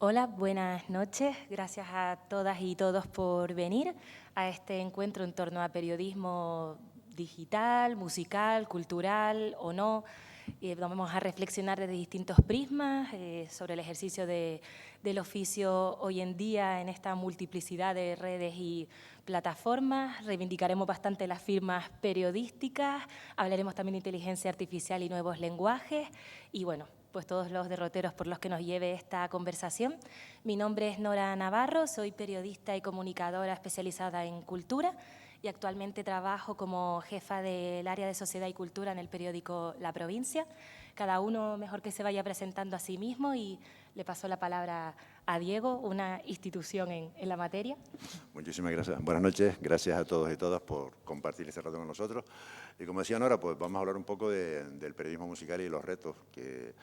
Hola, buenas noches. Gracias a todas y todos por venir a este encuentro en torno a periodismo digital, musical, cultural o no. Vamos a reflexionar desde distintos prismas sobre el ejercicio del oficio hoy en día en esta multiplicidad de redes y plataformas. Reivindicaremos bastante las firmas periodísticas, hablaremos también de inteligencia artificial y nuevos lenguajes y bueno, pues todos los derroteros por los que nos lleve esta conversación. Mi nombre es Nora Navarro, soy periodista y comunicadora especializada en cultura y actualmente trabajo como jefa del área de Sociedad y Cultura en el periódico La Provincia. Cada uno mejor que se vaya presentando a sí mismo y le paso la palabra a Diego, una institución en la materia. Muchísimas gracias. Buenas noches. Gracias a todos y todas por compartir este rato con nosotros. Y como decía Nora, pues vamos a hablar un poco del periodismo musical y los retos que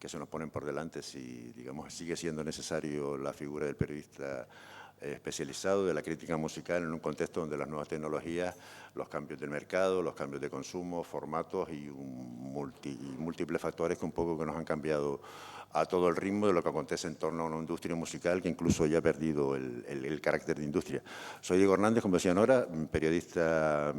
se nos ponen por delante si, digamos, sigue siendo necesario la figura del periodista especializado de la crítica musical en un contexto donde las nuevas tecnologías, los cambios del mercado, los cambios de consumo, formatos y múltiples factores que un poco que nos han cambiado a todo el ritmo de lo que acontece en torno a una industria musical que incluso ya ha perdido el carácter de industria. Soy Diego Hernández, como decía Nora, periodista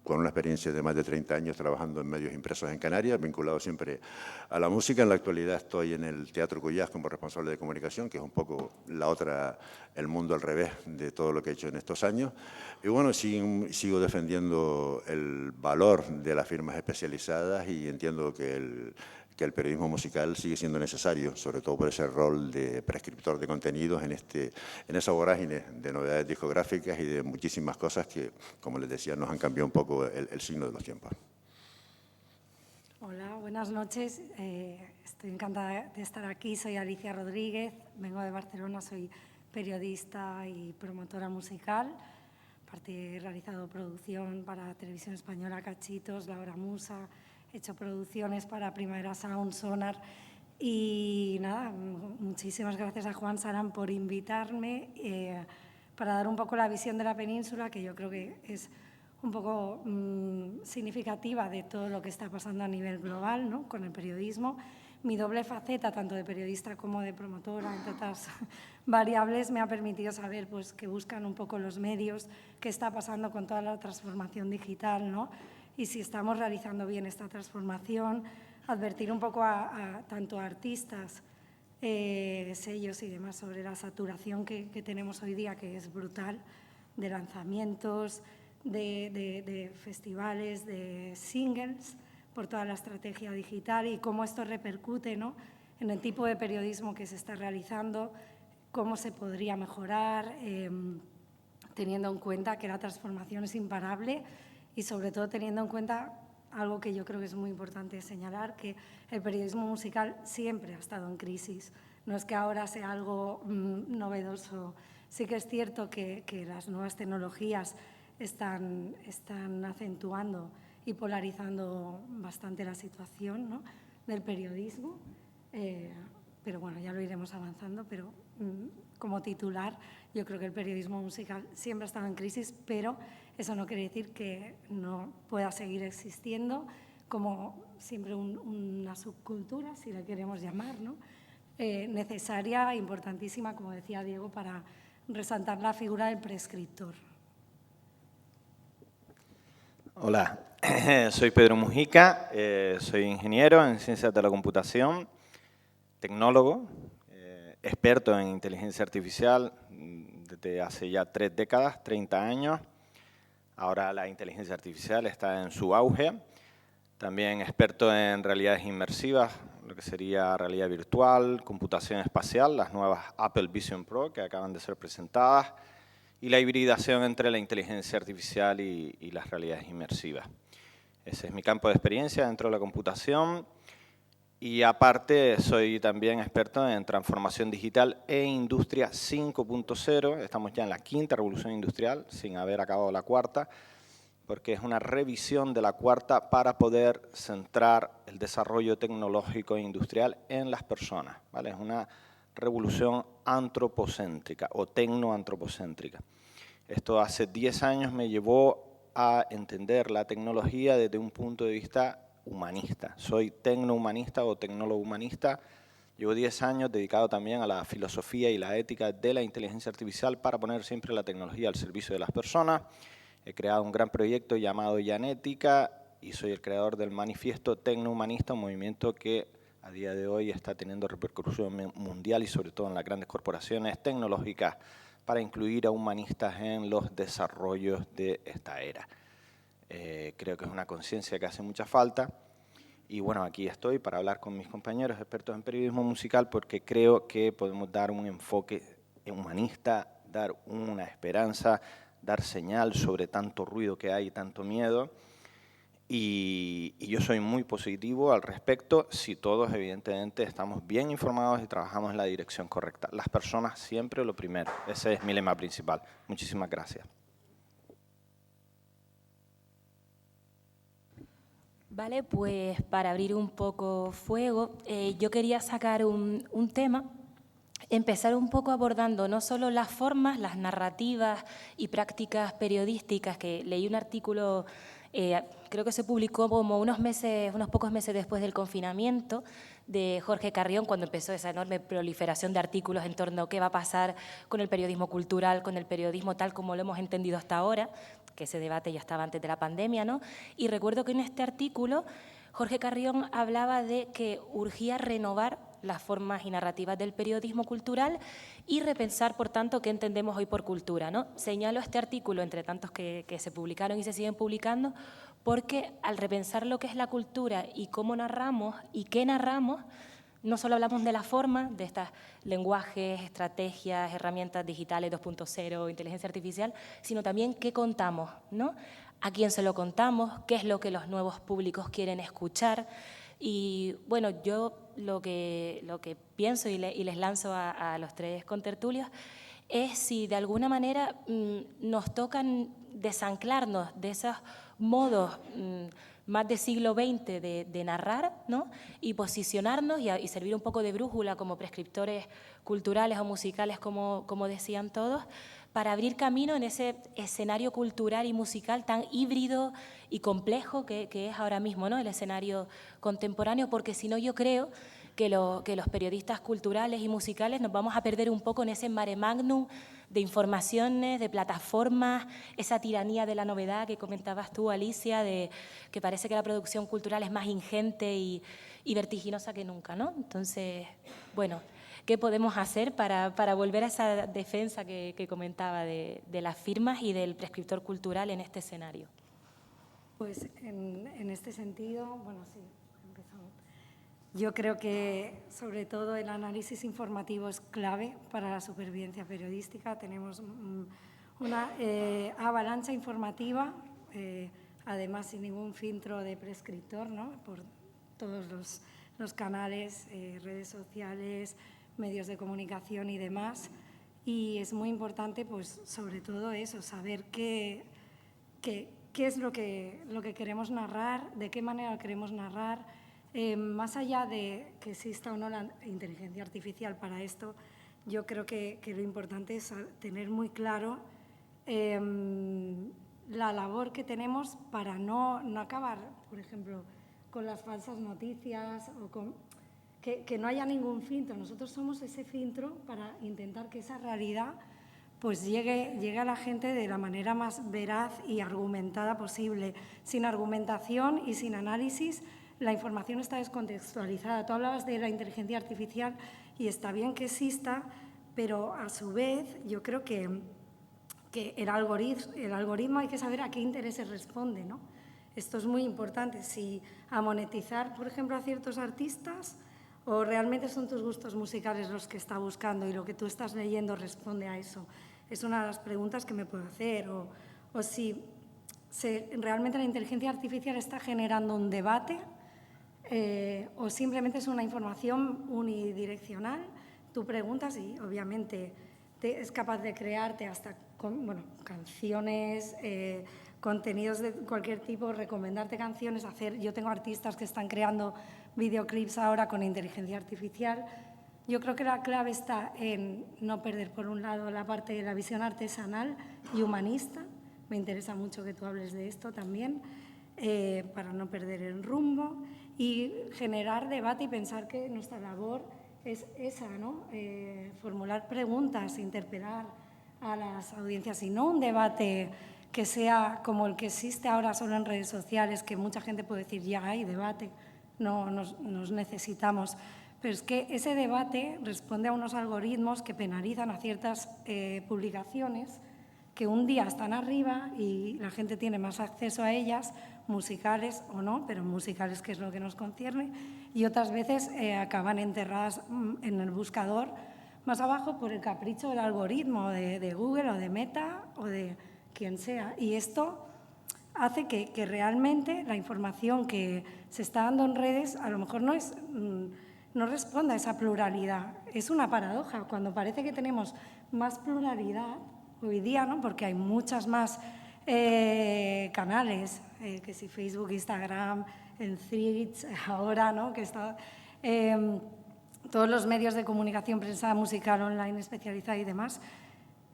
con una experiencia de más de 30 años trabajando en medios impresos en Canarias, vinculado siempre a la música. En la actualidad estoy en el Teatro Cuyás como responsable de comunicación, que es un poco el mundo al revés de todo lo que he hecho en estos años. Y bueno, sigo defendiendo el valor de las firmas especializadas y entiendo que el periodismo musical sigue siendo necesario, sobre todo por ese rol de prescriptor de contenidos en esa vorágine de novedades discográficas y de muchísimas cosas que, como les decía, nos han cambiado un poco el signo de los tiempos. Hola, buenas noches. Estoy encantada de estar aquí. Soy Alicia Rodríguez, vengo de Barcelona, soy periodista y promotora musical. Aparte he realizado producción para Televisión Española, Cachitos, La Hora Musa, he hecho producciones para Primavera Sound, Sonar. Y nada, muchísimas gracias a Juan Sarán por invitarme para dar un poco la visión de la península, que yo creo que es un poco significativa de todo lo que está pasando a nivel global, ¿no?, con el periodismo. Mi doble faceta, tanto de periodista como de promotora, entre otras variables, me ha permitido saber pues, que buscan un poco los medios, qué está pasando con toda la transformación digital, ¿no?, y si estamos realizando bien esta transformación, advertir un poco tanto a artistas, sellos y demás sobre la saturación que tenemos hoy día, que es brutal, de lanzamientos, de festivales, de singles, por toda la estrategia digital y cómo esto repercute, ¿no?, en el tipo de periodismo que se está realizando, cómo se podría mejorar, teniendo en cuenta que la transformación es imparable y sobre todo teniendo en cuenta algo que yo creo que es muy importante señalar, que el periodismo musical siempre ha estado en crisis. No es que ahora sea algo novedoso. Sí que es cierto que las nuevas tecnologías están acentuando y polarizando bastante la situación, ¿no?, del periodismo, pero bueno, ya lo iremos avanzando, pero como titular yo creo que el periodismo musical siempre ha estado en crisis, pero eso no quiere decir que no pueda seguir existiendo como siempre una subcultura, si la queremos llamar, ¿no?, necesaria, importantísima, como decía Diego, para resaltar la figura del prescriptor. Hola, soy Pedro Mujica, soy ingeniero en ciencias de la computación, tecnólogo, experto en inteligencia artificial desde hace ya 3 décadas, 30 años. Ahora la inteligencia artificial está en su auge. También experto en realidades inmersivas, lo que sería realidad virtual, computación espacial, las nuevas Apple Vision Pro que acaban de ser presentadas, y la hibridación entre la inteligencia artificial y las realidades inmersivas. Ese es mi campo de experiencia dentro de la computación. Y aparte soy también experto en transformación digital e industria 5.0. Estamos ya en la 5ª revolución industrial, sin haber acabado la 4ª, porque es una revisión de la 4ª para poder centrar el desarrollo tecnológico e industrial en las personas, ¿vale? Es una revolución antropocéntrica o tecnoantropocéntrica. Esto hace 10 años me llevó a entender la tecnología desde un punto de vista humanista. Soy tecnohumanista o tecnólogo humanista Llevo 10 años dedicado también a la filosofía y la ética de la inteligencia artificial para poner siempre la tecnología al servicio de las personas. He creado un gran proyecto llamado Yanética y soy el creador del Manifiesto Tecnohumanista, un movimiento que a día de hoy está teniendo repercusión mundial y sobre todo en las grandes corporaciones tecnológicas para incluir a humanistas en los desarrollos de esta era. Creo que es una conciencia que hace mucha falta. Y bueno, aquí estoy para hablar con mis compañeros expertos en periodismo musical porque creo que podemos dar un enfoque humanista, dar una esperanza, dar señal sobre tanto ruido que hay y tanto miedo. Y yo soy muy positivo al respecto si todos evidentemente estamos bien informados y trabajamos en la dirección correcta. Las personas siempre lo primero. Ese es mi lema principal. Muchísimas gracias. Vale, pues para abrir un poco fuego, yo quería sacar un tema, empezar un poco abordando no solo las formas, las narrativas y prácticas periodísticas, que leí un artículo, creo que se publicó como unos pocos meses después del confinamiento, de Jorge Carrión, cuando empezó esa enorme proliferación de artículos en torno a qué va a pasar con el periodismo cultural, con el periodismo tal como lo hemos entendido hasta ahora, que ese debate ya estaba antes de la pandemia, ¿no? Y recuerdo que en este artículo Jorge Carrión hablaba de que urgía renovar las formas y narrativas del periodismo cultural y repensar, por tanto, qué entendemos hoy por cultura, ¿no? Señalo este artículo, entre tantos que se publicaron y se siguen publicando, porque al repensar lo que es la cultura y cómo narramos y qué narramos, no solo hablamos de la forma, de estos lenguajes, estrategias, herramientas digitales 2.0, inteligencia artificial, sino también qué contamos, ¿no? A quién se lo contamos, qué es lo que los nuevos públicos quieren escuchar. Y bueno, yo lo que pienso y les lanzo a los tres contertulios es si de alguna manera nos tocan desanclarnos de esos modos más del siglo XX de narrar, ¿no? Y posicionarnos y servir un poco de brújula como prescriptores culturales o musicales, como decían todos, para abrir camino en ese escenario cultural y musical tan híbrido y complejo que es ahora mismo, ¿no? El escenario contemporáneo, porque si no yo creo que los periodistas culturales y musicales nos vamos a perder un poco en ese mare magnum de informaciones, de plataformas, esa tiranía de la novedad que comentabas tú, Alicia, de que parece que la producción cultural es más ingente y vertiginosa que nunca, ¿no? Entonces, bueno, ¿qué podemos hacer para volver a esa defensa que comentaba de las firmas y del prescriptor cultural en este escenario? Pues en este sentido, bueno, sí, empezamos. Yo creo que, sobre todo, el análisis informativo es clave para la supervivencia periodística. Tenemos una avalancha informativa, además sin ningún filtro de prescriptor, ¿no? Por todos los canales, redes sociales, medios de comunicación y demás. Y es muy importante, pues, sobre todo eso, saber qué es lo que queremos narrar, de qué manera lo queremos narrar. Más allá de que exista o no la inteligencia artificial para esto, yo creo que lo importante es tener muy claro la labor que tenemos para no acabar, por ejemplo, con las falsas noticias o con que no haya ningún filtro. Nosotros somos ese filtro para intentar que esa realidad pues llegue a la gente de la manera más veraz y argumentada posible. Sin argumentación y sin análisis, la información está descontextualizada. Tú hablabas de la inteligencia artificial y está bien que exista, pero a su vez yo creo que el algoritmo hay que saber a qué intereses responde, ¿no? Esto es muy importante. Si a monetizar, por ejemplo, a ciertos artistas, o realmente son tus gustos musicales los que está buscando y lo que tú estás leyendo responde a eso. Es una de las preguntas que me puedo hacer. O si realmente la inteligencia artificial está generando un debate o simplemente es una información unidireccional. Tú preguntas y obviamente es capaz de crearte hasta canciones, contenidos de cualquier tipo, recomendarte canciones, yo tengo artistas que están creando videoclips ahora con inteligencia artificial. Yo creo que la clave está en no perder, por un lado, la parte de la visión artesanal y humanista. Me interesa mucho que tú hables de esto también, para no perder el rumbo y generar debate y pensar que nuestra labor es esa, ¿no? Formular preguntas, interpelar a las audiencias y no un debate que sea como el que existe ahora solo en redes sociales, que mucha gente puede decir, ya hay debate, no nos necesitamos. Pero es que ese debate responde a unos algoritmos que penalizan a ciertas publicaciones que un día están arriba y la gente tiene más acceso a ellas, musicales o no, pero musicales, que es lo que nos concierne, y otras veces acaban enterradas en el buscador más abajo por el capricho del algoritmo de Google o de Meta o de quien sea. Y esto hace que realmente la información que se está dando en redes a lo mejor no responda a esa pluralidad. Es una paradoja. Cuando parece que tenemos más pluralidad hoy día, ¿no? Porque hay muchas más canales, que si Facebook, Instagram, en Threads, ahora, ¿no? Que está, todos los medios de comunicación, prensa musical, online, especializada y demás.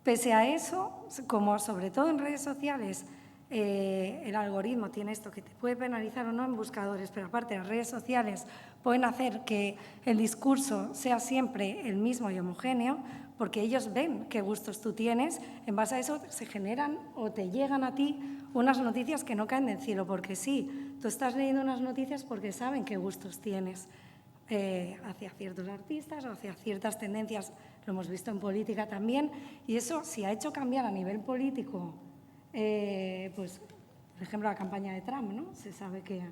Pese a eso, como sobre todo en redes sociales, el algoritmo tiene esto que te puede penalizar o no en buscadores, pero aparte las redes sociales pueden hacer que el discurso sea siempre el mismo y homogéneo, porque ellos ven qué gustos tú tienes, en base a eso se generan o te llegan a ti unas noticias que no caen del cielo, porque sí, tú estás leyendo unas noticias porque saben qué gustos tienes hacia ciertos artistas o hacia ciertas tendencias, lo hemos visto en política también, y eso sí ha hecho cambiar a nivel político, pues, por ejemplo, la campaña de Trump, ¿no? Se sabe que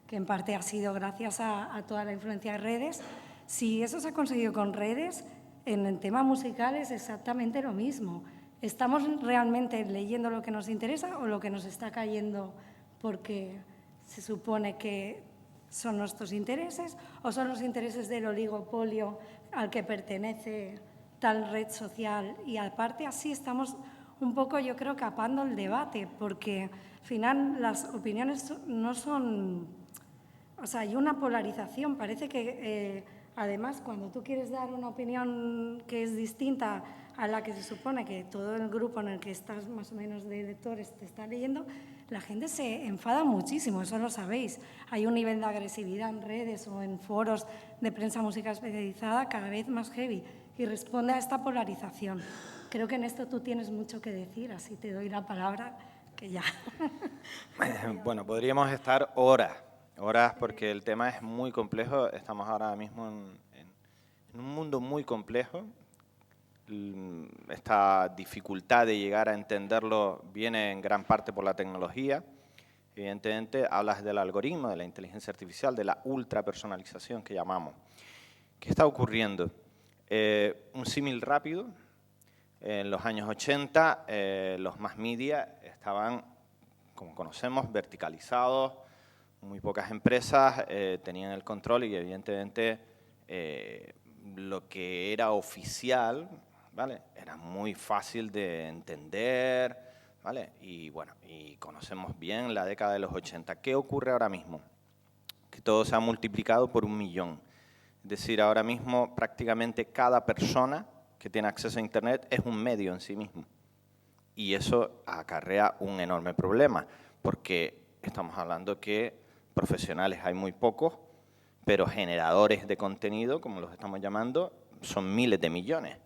en parte ha sido gracias a toda la influencia de redes. Si eso se ha conseguido con redes, en el tema musical es exactamente lo mismo. ¿Estamos realmente leyendo lo que nos interesa o lo que nos está cayendo porque se supone que son nuestros intereses o son los intereses del oligopolio al que pertenece tal red social? Y aparte así estamos un poco, yo creo, capando el debate, porque al final las opiniones no son... O sea, hay una polarización. Parece que, además, cuando tú quieres dar una opinión que es distinta a la que se supone que todo el grupo en el que estás más o menos de lectores te está leyendo, la gente se enfada muchísimo, eso lo sabéis. Hay un nivel de agresividad en redes o en foros de prensa musical especializada cada vez más heavy y responde a esta polarización. Creo que en esto tú tienes mucho que decir, así te doy la palabra, que ya. Bueno, podríamos estar horas porque el tema es muy complejo. Estamos ahora mismo en un mundo muy complejo. Esta dificultad de llegar a entenderlo viene en gran parte por la tecnología. Evidentemente, hablas del algoritmo, de la inteligencia artificial, de la ultrapersonalización que llamamos. ¿Qué está ocurriendo? Un símil rápido. En los años 80, los mass media estaban, como conocemos, verticalizados. Muy pocas empresas tenían el control y, evidentemente, lo que era oficial, ¿vale?, era muy fácil de entender, ¿vale? Y, bueno, y conocemos bien la década de los 80. ¿Qué ocurre ahora mismo? Que todo se ha multiplicado por 1.000.000. Es decir, ahora mismo prácticamente cada persona que tiene acceso a Internet es un medio en sí mismo. Y eso acarrea un enorme problema, porque estamos hablando que profesionales hay muy pocos, pero generadores de contenido, como los estamos llamando, son miles de millones,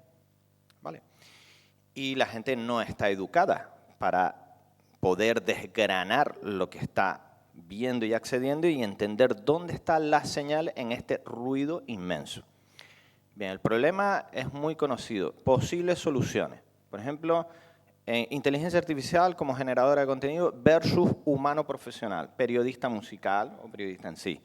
¿vale? Y la gente no está educada para poder desgranar lo que está viendo y accediendo y entender dónde está la señal en este ruido inmenso. Bien, el problema es muy conocido. Posibles soluciones. Por ejemplo, inteligencia artificial como generadora de contenido versus humano profesional, periodista musical o periodista en sí.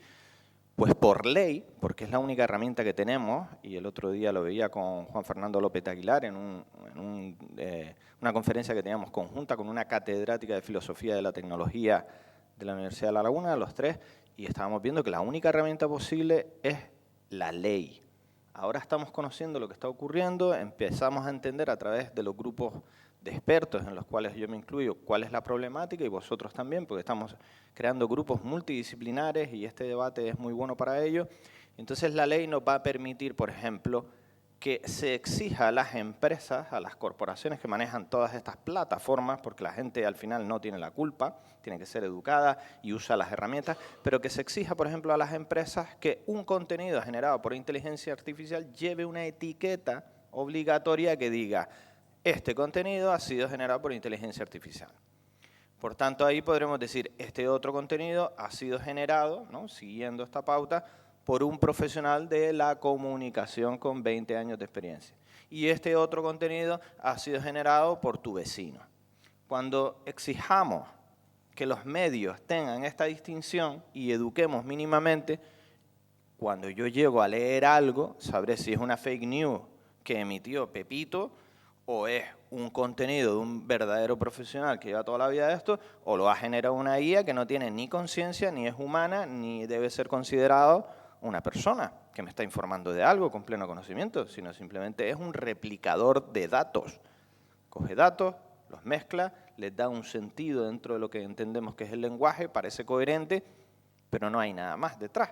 Pues por ley, porque es la única herramienta que tenemos, y el otro día lo veía con Juan Fernando López Aguilar en una conferencia que teníamos conjunta con una catedrática de Filosofía de la Tecnología de la Universidad de La Laguna, los tres, y estábamos viendo que la única herramienta posible es la ley. Ahora estamos conociendo lo que está ocurriendo, empezamos a entender a través de los grupos de expertos en los cuales yo me incluyo cuál es la problemática y vosotros también, porque estamos creando grupos multidisciplinares y este debate es muy bueno para ello. Entonces la ley nos va a permitir, por ejemplo, que se exija a las empresas, a las corporaciones que manejan todas estas plataformas, porque la gente al final no tiene la culpa, tiene que ser educada y usa las herramientas, pero que se exija, por ejemplo, a las empresas que un contenido generado por inteligencia artificial lleve una etiqueta obligatoria que diga: este contenido ha sido generado por inteligencia artificial. Por tanto, ahí podremos decir: este otro contenido ha sido generado, ¿no?, siguiendo esta pauta, por un profesional de la comunicación con 20 años de experiencia. Y este otro contenido ha sido generado por tu vecino. Cuando exijamos que los medios tengan esta distinción y eduquemos mínimamente, cuando yo llego a leer algo, sabré si es una fake news que emitió Pepito, o es un contenido de un verdadero profesional que lleva toda la vida de esto, o lo ha generado una IA que no tiene ni conciencia, ni es humana, ni debe ser considerado una persona que me está informando de algo con pleno conocimiento, sino simplemente es un replicador de datos. Coge datos, los mezcla, les da un sentido dentro de lo que entendemos que es el lenguaje, parece coherente, pero no hay nada más detrás.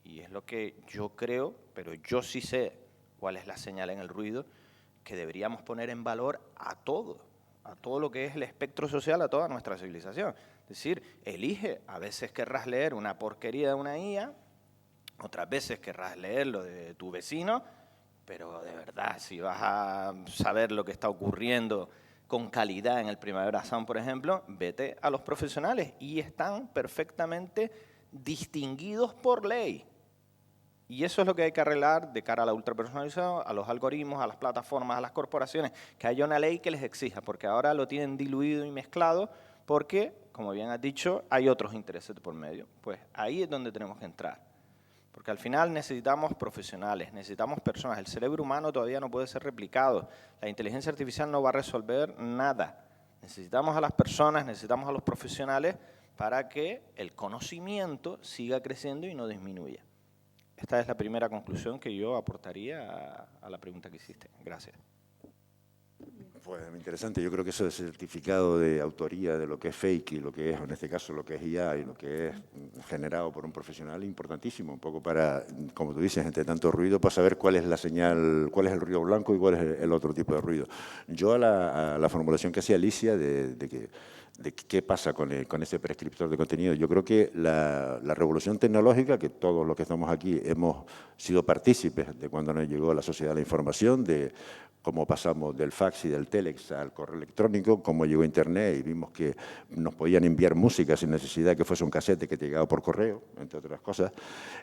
Y es lo que yo creo, pero yo sí sé cuál es la señal en el ruido, que deberíamos poner en valor a todo lo que es el espectro social, a toda nuestra civilización. Es decir, elige, a veces querrás leer una porquería de una IA, otras veces querrás leer lo de tu vecino, pero de verdad, si vas a saber lo que está ocurriendo con calidad en el Primavera Sound, por ejemplo, vete a los profesionales y están perfectamente distinguidos por ley. Y eso es lo que hay que arreglar de cara a la ultrapersonalización, a los algoritmos, a las plataformas, a las corporaciones, que haya una ley que les exija, porque ahora lo tienen diluido y mezclado, porque, como bien has dicho, hay otros intereses por medio. Pues ahí es donde tenemos que entrar. Porque al final necesitamos profesionales, necesitamos personas. El cerebro humano todavía no puede ser replicado. La inteligencia artificial no va a resolver nada. Necesitamos a las personas, necesitamos a los profesionales para que el conocimiento siga creciendo y no disminuya. Esta es la primera conclusión que yo aportaría a la pregunta que hiciste. Gracias. Pues interesante, yo creo que eso de certificado de autoría de lo que es fake y lo que es, en este caso, lo que es IA y lo que es generado por un profesional es importantísimo, un poco para, como tú dices, entre tanto ruido, para saber cuál es la señal, cuál es el ruido blanco y cuál es el otro tipo de ruido. Yo a la formulación que hacía Alicia de qué pasa con ese prescriptor de contenido. Yo creo que la revolución tecnológica, que todos los que estamos aquí hemos sido partícipes de cuando nos llegó la sociedad de la información, de cómo pasamos del fax y del telex al correo electrónico, cómo llegó Internet y vimos que nos podían enviar música sin necesidad de que fuese un casete que te llegaba por correo, entre otras cosas.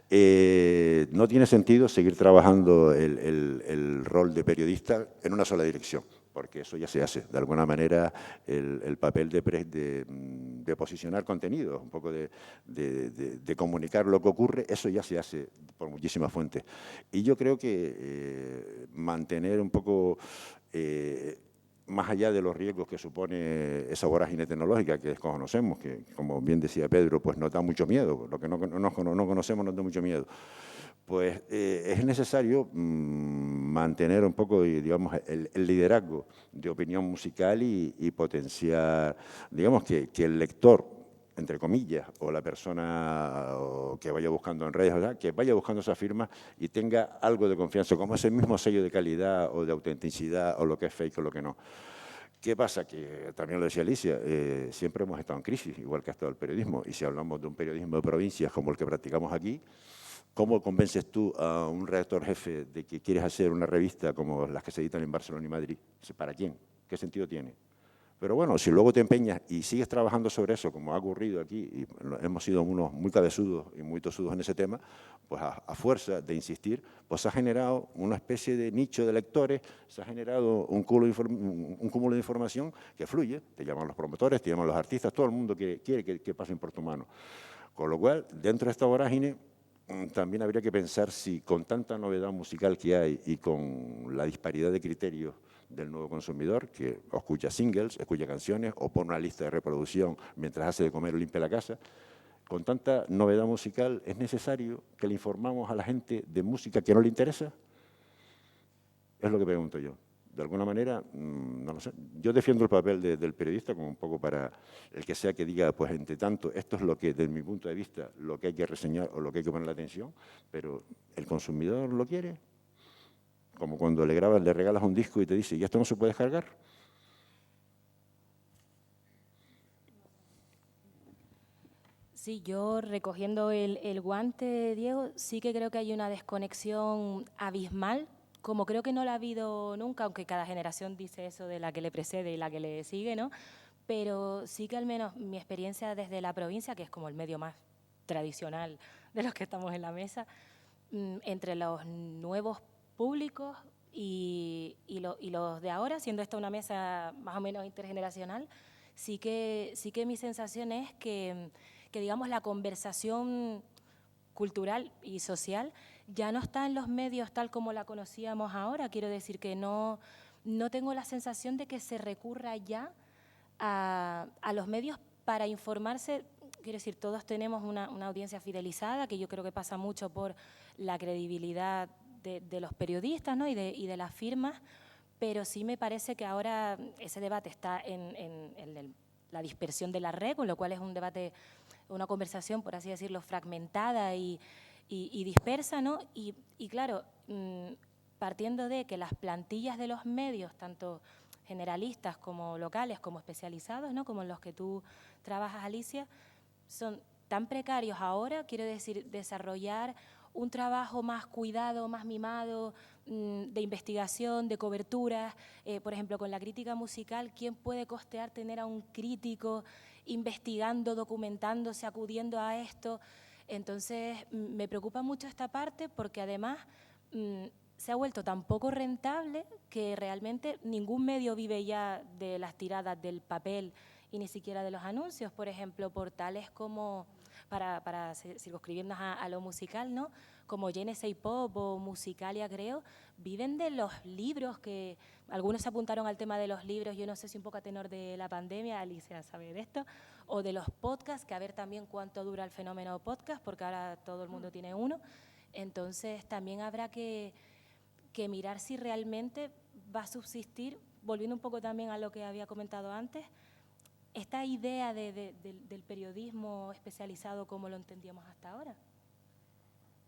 No tiene sentido seguir trabajando el rol de periodista en una sola dirección, porque eso ya se hace. De alguna manera, el papel de posicionar contenidos, un poco de comunicar lo que ocurre, eso ya se hace por muchísimas fuentes. Y yo creo que mantener un poco, más allá de los riesgos que supone esa vorágine tecnológica que desconocemos, que, como bien decía Pedro, pues nos da mucho miedo, lo que no conocemos nos da mucho miedo. Pues es necesario mantener un poco, digamos, el liderazgo de opinión musical y potenciar, digamos, que el lector, entre comillas, o la persona que vaya buscando en redes, ¿verdad?, que vaya buscando esa firma y tenga algo de confianza, como ese mismo sello de calidad o de autenticidad o lo que es fake o lo que no. ¿Qué pasa? Que también lo decía Alicia, siempre hemos estado en crisis, igual que ha estado el periodismo, y si hablamos de un periodismo de provincias como el que practicamos aquí, ¿cómo convences tú a un redactor jefe de que quieres hacer una revista como las que se editan en Barcelona y Madrid? ¿Para quién? ¿Qué sentido tiene? Pero bueno, si luego te empeñas y sigues trabajando sobre eso, como ha ocurrido aquí, y hemos sido unos muy cabezudos y muy tosudos en ese tema, pues a fuerza de insistir, pues ha generado una especie de nicho de lectores, se ha generado un cúmulo de información que fluye, te llaman los promotores, te llaman los artistas, todo el mundo que quiere que pasen por tu mano. Con lo cual, dentro de esta vorágine, también habría que pensar si con tanta novedad musical que hay y con la disparidad de criterios del nuevo consumidor, que o escucha singles, escucha canciones o pone una lista de reproducción mientras hace de comer o limpia la casa, con tanta novedad musical, ¿es necesario que le informamos a la gente de música que no le interesa? Es lo que pregunto yo. De alguna manera, no lo sé. Yo defiendo el papel del periodista como un poco para el que sea que diga, pues entre tanto, esto es lo que, desde mi punto de vista, lo que hay que reseñar o lo que hay que poner la atención, pero ¿el consumidor lo quiere? Como cuando le regalas un disco y te dice, ¿y esto no se puede descargar? Sí, yo recogiendo el guante, Diego, sí que creo que hay una desconexión abismal, como creo que no la ha habido nunca, aunque cada generación dice eso de la que le precede y la que le sigue, ¿no? Pero sí que al menos mi experiencia desde la provincia, que es como el medio más tradicional de los que estamos en la mesa, entre los nuevos públicos y los de ahora, siendo esta una mesa más o menos intergeneracional, sí que mi sensación es que digamos, la conversación cultural y social ya no está en los medios tal como la conocíamos ahora. Quiero decir que no tengo la sensación de que se recurra ya a los medios para informarse. Quiero decir, todos tenemos una audiencia fidelizada, que yo creo que pasa mucho por la credibilidad de los periodistas, ¿no? y de las firmas, pero sí me parece que ahora ese debate está en la dispersión de la red, con lo cual es un debate, una conversación, por así decirlo, fragmentada y dispersa, ¿no? Y claro, partiendo de que las plantillas de los medios, tanto generalistas como locales, como especializados, ¿no? Como en los que tú trabajas, Alicia, son tan precarios ahora, quiero decir, desarrollar un trabajo más cuidado, más mimado, de investigación, de coberturas. Por ejemplo, con la crítica musical, ¿quién puede costear tener a un crítico investigando, documentándose, acudiendo a esto? Entonces, me preocupa mucho esta parte porque además se ha vuelto tan poco rentable que realmente ningún medio vive ya de las tiradas del papel y ni siquiera de los anuncios. Por ejemplo, portales como, para circunscribirnos a lo musical, ¿no? Como Genesee Pop o Musicalia, creo, viven de los libros, que algunos se apuntaron al tema de los libros, yo no sé si un poco a tenor de la pandemia, Alicia sabe de esto, o de los podcasts, que a ver también cuánto dura el fenómeno podcast, porque ahora todo el mundo tiene uno. Entonces también habrá que mirar si realmente va a subsistir, volviendo un poco también a lo que había comentado antes, esta idea del periodismo especializado como lo entendíamos hasta ahora.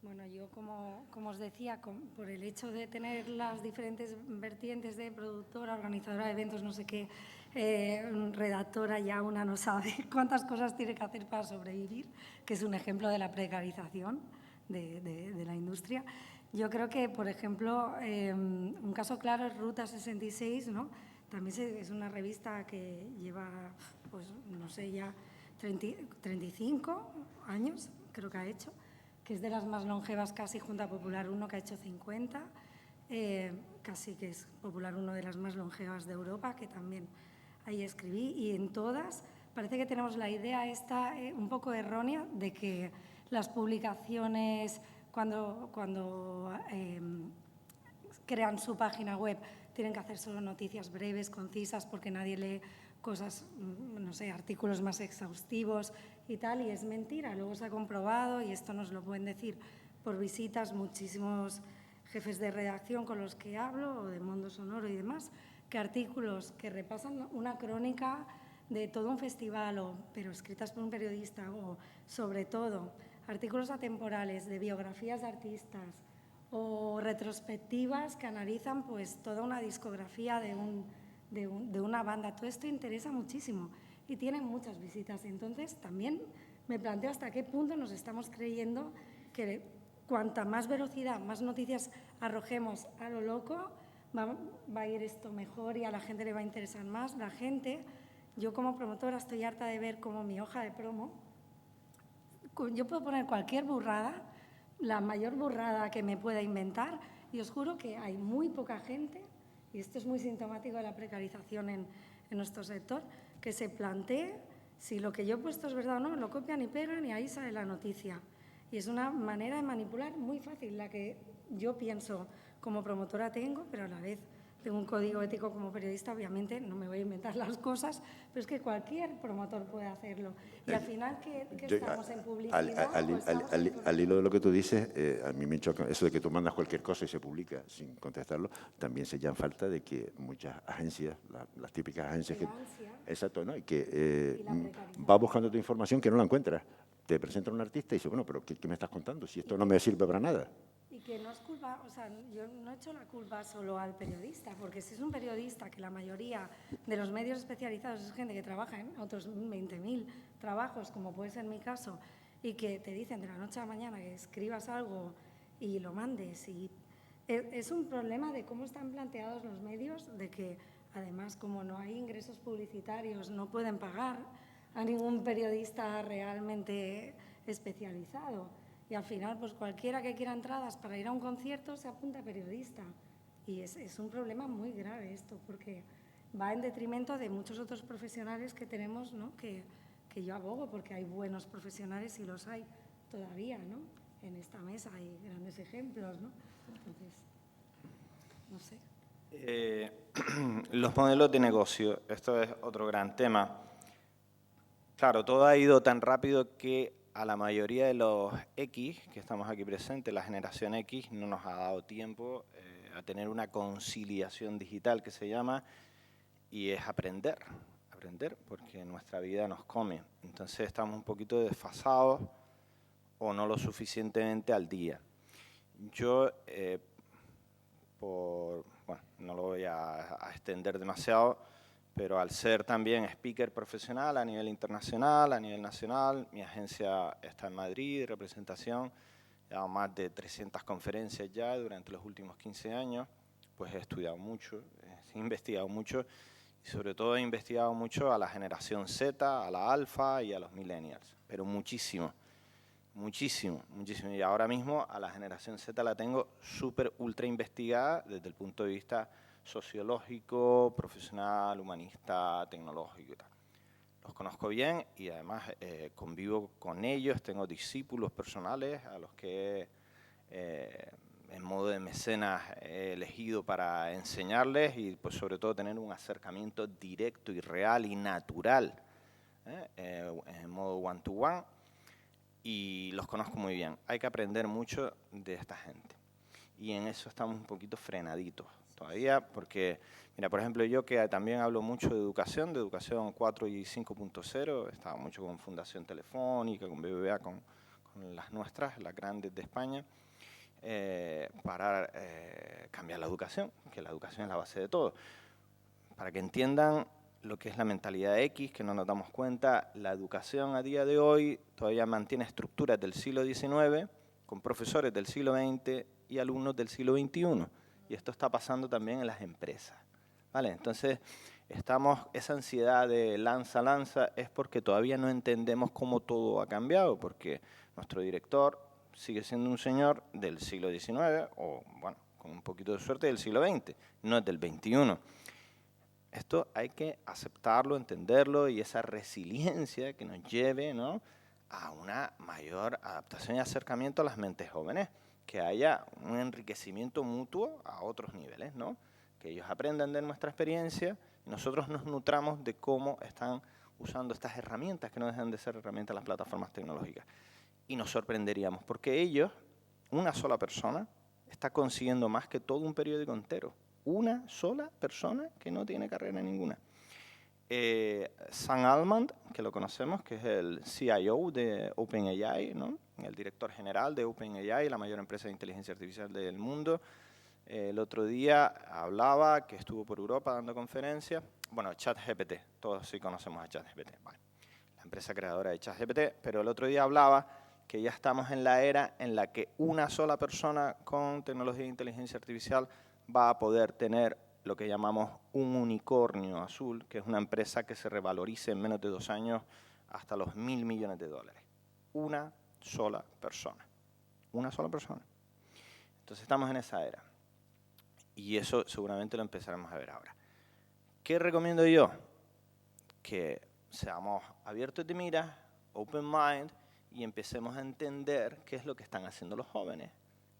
Bueno, yo como os decía, por el hecho de tener las diferentes vertientes de productora, organizadora de eventos, no sé qué, redactora, ya una no sabe cuántas cosas tiene que hacer para sobrevivir, que es un ejemplo de la precarización de la industria. Yo creo que, por ejemplo, un caso claro es Ruta 66, ¿no? También es una revista que lleva, pues no sé, ya 35 años, creo que ha hecho, que es de las más longevas casi, junto a Popular 1, que ha hecho 50, casi que es Popular 1 de las más longevas de Europa, que también ahí escribí, y en todas parece que tenemos la idea esta un poco errónea de que las publicaciones, cuando crean su página web, tienen que hacer solo noticias breves, concisas, porque nadie lee cosas, no sé, artículos más exhaustivos y tal, y es mentira. Luego se ha comprobado, y esto nos lo pueden decir por visitas muchísimos jefes de redacción con los que hablo, o de Mundo Sonoro y demás, que artículos que repasan una crónica de todo un festival, pero escritas por un periodista, o sobre todo artículos atemporales de biografías de artistas, o retrospectivas que analizan pues toda una discografía de una banda. Todo esto interesa muchísimo y tiene muchas visitas. Entonces también me planteo hasta qué punto nos estamos creyendo que cuanta más velocidad, más noticias arrojemos a lo loco, va a ir esto mejor y a la gente le va a interesar más. La gente, yo como promotora estoy harta de ver como mi hoja de promo, yo puedo poner cualquier burrada, la mayor burrada que me pueda inventar, y os juro que hay muy poca gente, y esto es muy sintomático de la precarización en nuestro sector, que se plantee si lo que yo he puesto es verdad o no, lo copian y pegan y ahí sale la noticia. Y es una manera de manipular muy fácil, la que yo pienso como promotora tengo, pero a la vez tengo un código ético como periodista, obviamente no me voy a inventar las cosas, pero es que cualquier promotor puede hacerlo. Y al final, ¿qué estamos en publicidad? Al hilo de lo que tú dices, a mí me choca eso de que tú mandas cualquier cosa y se publica sin contestarlo. También se llama falta de que muchas agencias, las típicas agencias que... Exacto, ¿no? Y que va buscando tu información que no la encuentras. Te presenta un artista y dice, bueno, pero ¿qué me estás contando? Si esto no me sirve para nada. Y que no es culpa, o sea, yo no echo la culpa solo al periodista, porque si es un periodista, que la mayoría de los medios especializados es gente que trabaja en otros 20.000 trabajos, como puede ser mi caso, y que te dicen de la noche a la mañana que escribas algo y lo mandes, y es un problema de cómo están planteados los medios, de que además, como no hay ingresos publicitarios, no pueden pagar a ningún periodista realmente especializado. Y al final, pues cualquiera que quiera entradas para ir a un concierto se apunta a periodista. Y es un problema muy grave esto, porque va en detrimento de muchos otros profesionales que tenemos, ¿no? que yo abogo, porque hay buenos profesionales y los hay todavía, ¿no? En esta mesa hay grandes ejemplos, ¿no? Entonces, no sé. Los modelos de negocio, esto es otro gran tema. Claro, todo ha ido tan rápido que a la mayoría de los X que estamos aquí presentes, la generación X, no nos ha dado tiempo a tener una conciliación digital que se llama, y es aprender, porque nuestra vida nos come. Entonces estamos un poquito desfasados o no lo suficientemente al día. Yo, bueno, no lo voy a extender demasiado, pero al ser también speaker profesional a nivel internacional, a nivel nacional, mi agencia está en Madrid, representación, he dado más de 300 conferencias ya durante los últimos 15 años, pues he estudiado mucho, he investigado mucho, y sobre todo he investigado mucho a la generación Z, a la alfa y a los millennials, pero muchísimo. Muchísimo, muchísimo. Y ahora mismo a la generación Z la tengo súper ultra investigada desde el punto de vista sociológico, profesional, humanista, tecnológico y tal. Los conozco bien y además convivo con ellos, tengo discípulos personales a los que en modo de mecenas he elegido para enseñarles y pues sobre todo tener un acercamiento directo y real y natural en modo one-to-one. Y los conozco muy bien. Hay que aprender mucho de esta gente. Y en eso estamos un poquito frenaditos todavía, porque, mira, por ejemplo, yo que también hablo mucho de educación 4 y 5.0, estaba mucho con Fundación Telefónica, con BBVA, con las nuestras, las grandes de España, para cambiar la educación, que la educación es la base de todo. Para que entiendan lo que es la mentalidad X, que no nos damos cuenta, la educación a día de hoy todavía mantiene estructuras del siglo XIX, con profesores del siglo XX y alumnos del siglo XXI. Y esto está pasando también en las empresas, ¿vale? Entonces, esa ansiedad de lanza, es porque todavía no entendemos cómo todo ha cambiado, porque nuestro director sigue siendo un señor del siglo XIX, o, bueno, con un poquito de suerte del siglo XX, no es del XXI. Esto hay que aceptarlo, entenderlo y esa resiliencia que nos lleve, ¿no?, a una mayor adaptación y acercamiento a las mentes jóvenes, que haya un enriquecimiento mutuo a otros niveles, ¿no? Que ellos aprendan de nuestra experiencia y nosotros nos nutramos de cómo están usando estas herramientas que no dejan de ser herramientas las plataformas tecnológicas. Y nos sorprenderíamos porque ellos, una sola persona, está consiguiendo más que todo un periódico entero. Una sola persona que no tiene carrera ninguna. Sam Altman, que lo conocemos, que es el CIO de OpenAI, ¿no?, el director general de OpenAI, la mayor empresa de inteligencia artificial del mundo. El otro día hablaba que estuvo por Europa dando conferencias. Bueno, ChatGPT, todos sí conocemos a ChatGPT, vale, la empresa creadora de ChatGPT, pero el otro día hablaba que ya estamos en la era en la que una sola persona con tecnología de inteligencia artificial va a poder tener lo que llamamos un unicornio azul, que es una empresa que se revalorice en menos de 2 años hasta los $1.000 millones. Una sola persona. Una sola persona. Entonces estamos en esa era. Y eso seguramente lo empezaremos a ver ahora. ¿Qué recomiendo yo? Que seamos abiertos de mira, open mind, y empecemos a entender qué es lo que están haciendo los jóvenes.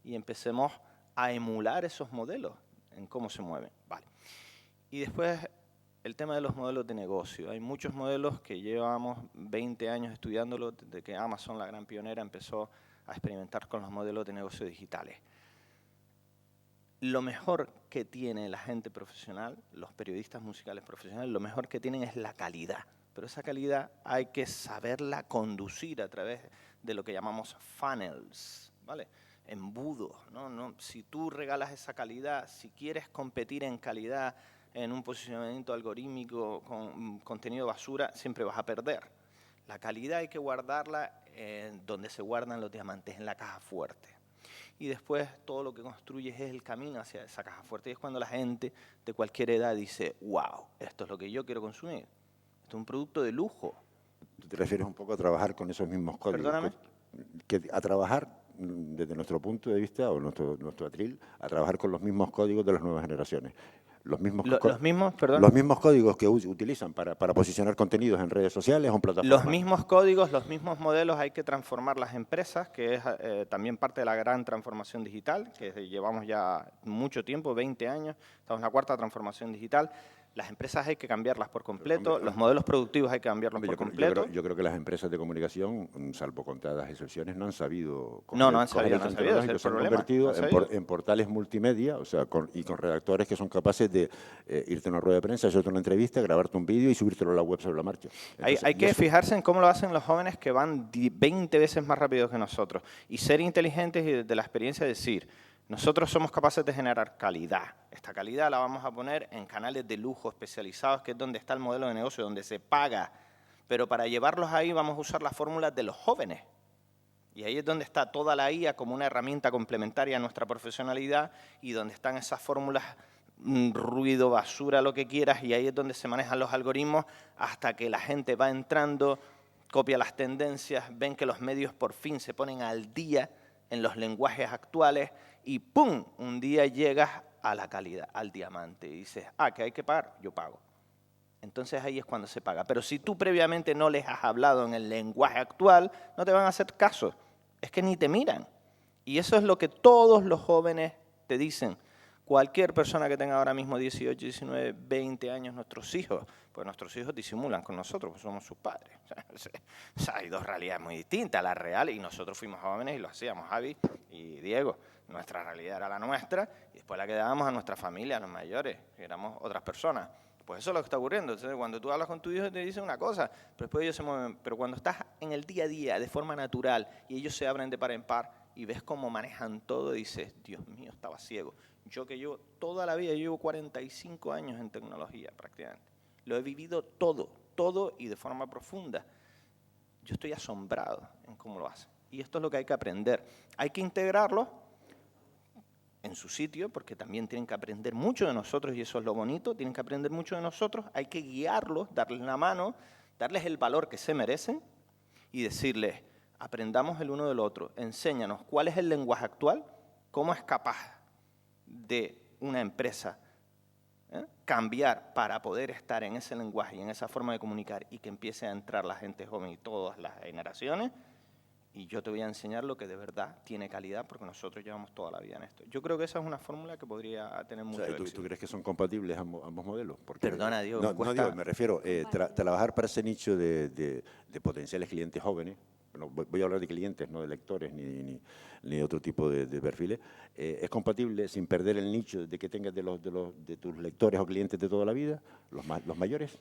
Y empecemos a emular esos modelos en cómo se mueven. Vale. Y después el tema de los modelos de negocio. Hay muchos modelos que llevamos 20 años estudiándolos desde que Amazon, la gran pionera, empezó a experimentar con los modelos de negocio digitales. Lo mejor que tiene la gente profesional, los periodistas musicales profesionales, lo mejor que tienen es la calidad. Pero esa calidad hay que saberla conducir a través de lo que llamamos funnels, ¿vale? embudos, ¿no? Si tú regalas esa calidad, si quieres competir en calidad en un posicionamiento algorítmico con contenido basura, siempre vas a perder. La calidad hay que guardarla donde se guardan los diamantes, en la caja fuerte. Y después todo lo que construyes es el camino hacia esa caja fuerte. Y es cuando la gente de cualquier edad dice, wow, esto es lo que yo quiero consumir. Esto es un producto de lujo. ¿Tú te refieres un poco a trabajar con esos mismos códigos? Perdóname. A trabajar, desde nuestro punto de vista, o nuestro atril, a trabajar con los mismos códigos de las nuevas generaciones. Los mismos códigos que utilizan para posicionar contenidos en redes sociales o en plataformas. Los mismos códigos, los mismos modelos, hay que transformar las empresas, que es también parte de la gran transformación digital, que llevamos ya mucho tiempo, 20 años, estamos en la 4ª transformación digital. Las empresas hay que cambiarlas por completo, los modelos productivos hay que cambiarlos por completo. Yo creo que las empresas de comunicación, salvo contadas excepciones, no han sabido no han sabido, se han convertido en portales multimedia, o sea, con redactores que son capaces de irte a una rueda de prensa, hacerte una entrevista, grabarte un vídeo y subírtelo a la web sobre la marcha. Entonces, hay que fijarse en cómo lo hacen los jóvenes que van 20 veces más rápido que nosotros y ser inteligentes y desde la experiencia decir, nosotros somos capaces de generar calidad. Esta calidad la vamos a poner en canales de lujo especializados, que es donde está el modelo de negocio, donde se paga. Pero para llevarlos ahí vamos a usar las fórmulas de los jóvenes. Y ahí es donde está toda la IA como una herramienta complementaria a nuestra profesionalidad y donde están esas fórmulas, ruido, basura, lo que quieras, y ahí es donde se manejan los algoritmos hasta que la gente va entrando, copia las tendencias, ven que los medios por fin se ponen al día en los lenguajes actuales y ¡pum! Un día llegas a la calidad, al diamante, y dices, que hay que pagar, yo pago. Entonces ahí es cuando se paga. Pero si tú previamente no les has hablado en el lenguaje actual, no te van a hacer caso. Es que ni te miran. Y eso es lo que todos los jóvenes te dicen. Cualquier persona que tenga ahora mismo 18, 19, 20 años, nuestros hijos, pues nuestros hijos disimulan con nosotros, pues somos sus padres. O sea, hay dos realidades muy distintas, la real, y nosotros fuimos jóvenes y lo hacíamos, Javi y Diego. Nuestra realidad era la nuestra y después la que dábamos a nuestra familia, a los mayores, que éramos otras personas. Pues eso es lo que está ocurriendo. Entonces, cuando tú hablas con tu hijo te dicen una cosa, pero después ellos se mueven. Pero cuando estás en el día a día, de forma natural, y ellos se abren de par en par y ves cómo manejan todo, dices, Dios mío, estaba ciego. Yo que llevo toda la vida, yo llevo 45 años en tecnología prácticamente. Lo he vivido todo y de forma profunda. Yo estoy asombrado en cómo lo hacen. Y esto es lo que hay que aprender. Hay que integrarlo en su sitio, porque también tienen que aprender mucho de nosotros, y eso es lo bonito, tienen que aprender mucho de nosotros, hay que guiarlos, darles la mano, darles el valor que se merecen y decirles, aprendamos el uno del otro, enséñanos cuál es el lenguaje actual, cómo es capaz de una empresa cambiar para poder estar en ese lenguaje y en esa forma de comunicar y que empiece a entrar la gente joven y todas las generaciones. Y yo te voy a enseñar lo que de verdad tiene calidad, porque nosotros llevamos toda la vida en esto. Yo creo que esa es una fórmula que podría tener mucho éxito. ¿Tú crees que son compatibles ambos modelos? Porque, Perdona, Diego, me refiero a trabajar para ese nicho de potenciales clientes jóvenes. Bueno, voy a hablar de clientes, no de lectores ni otro tipo de perfiles. ¿Es compatible sin perder el nicho de que tengas de tus lectores o clientes de toda la vida, los mayores?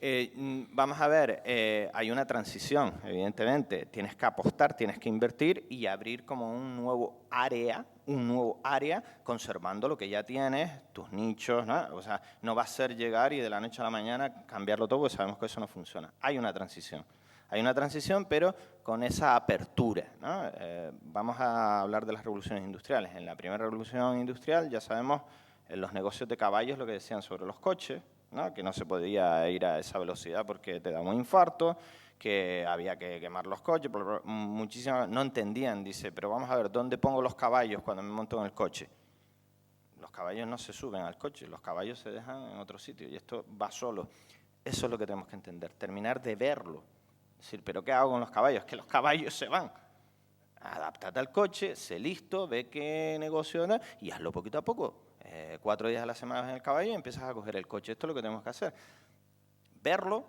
Vamos a ver, hay una transición, evidentemente. Tienes que apostar, tienes que invertir y abrir como un nuevo área, conservando lo que ya tienes, tus nichos, ¿no? O sea, no va a ser llegar y de la noche a la mañana cambiarlo todo, porque sabemos que eso no funciona. Hay una transición. Hay una transición, pero con esa apertura, ¿no? Vamos a hablar de las revoluciones industriales. En la primera revolución industrial, ya sabemos, en los negocios de caballos lo que decían sobre los coches, ¿no? Que no se podía ir a esa velocidad porque te daba un infarto, que había que quemar los coches. Muchísimas no entendían, dice, pero vamos a ver, ¿dónde pongo los caballos cuando me monto en el coche? Los caballos no se suben al coche, los caballos se dejan en otro sitio y esto va solo. Eso es lo que tenemos que entender, terminar de verlo. Es decir, ¿pero qué hago con los caballos? Que los caballos se van. Adáptate al coche, sé listo, ve qué negocio da y hazlo poquito a poco. 4 días a la semana en el caballo y empiezas a coger el coche. Esto es lo que tenemos que hacer. Verlo,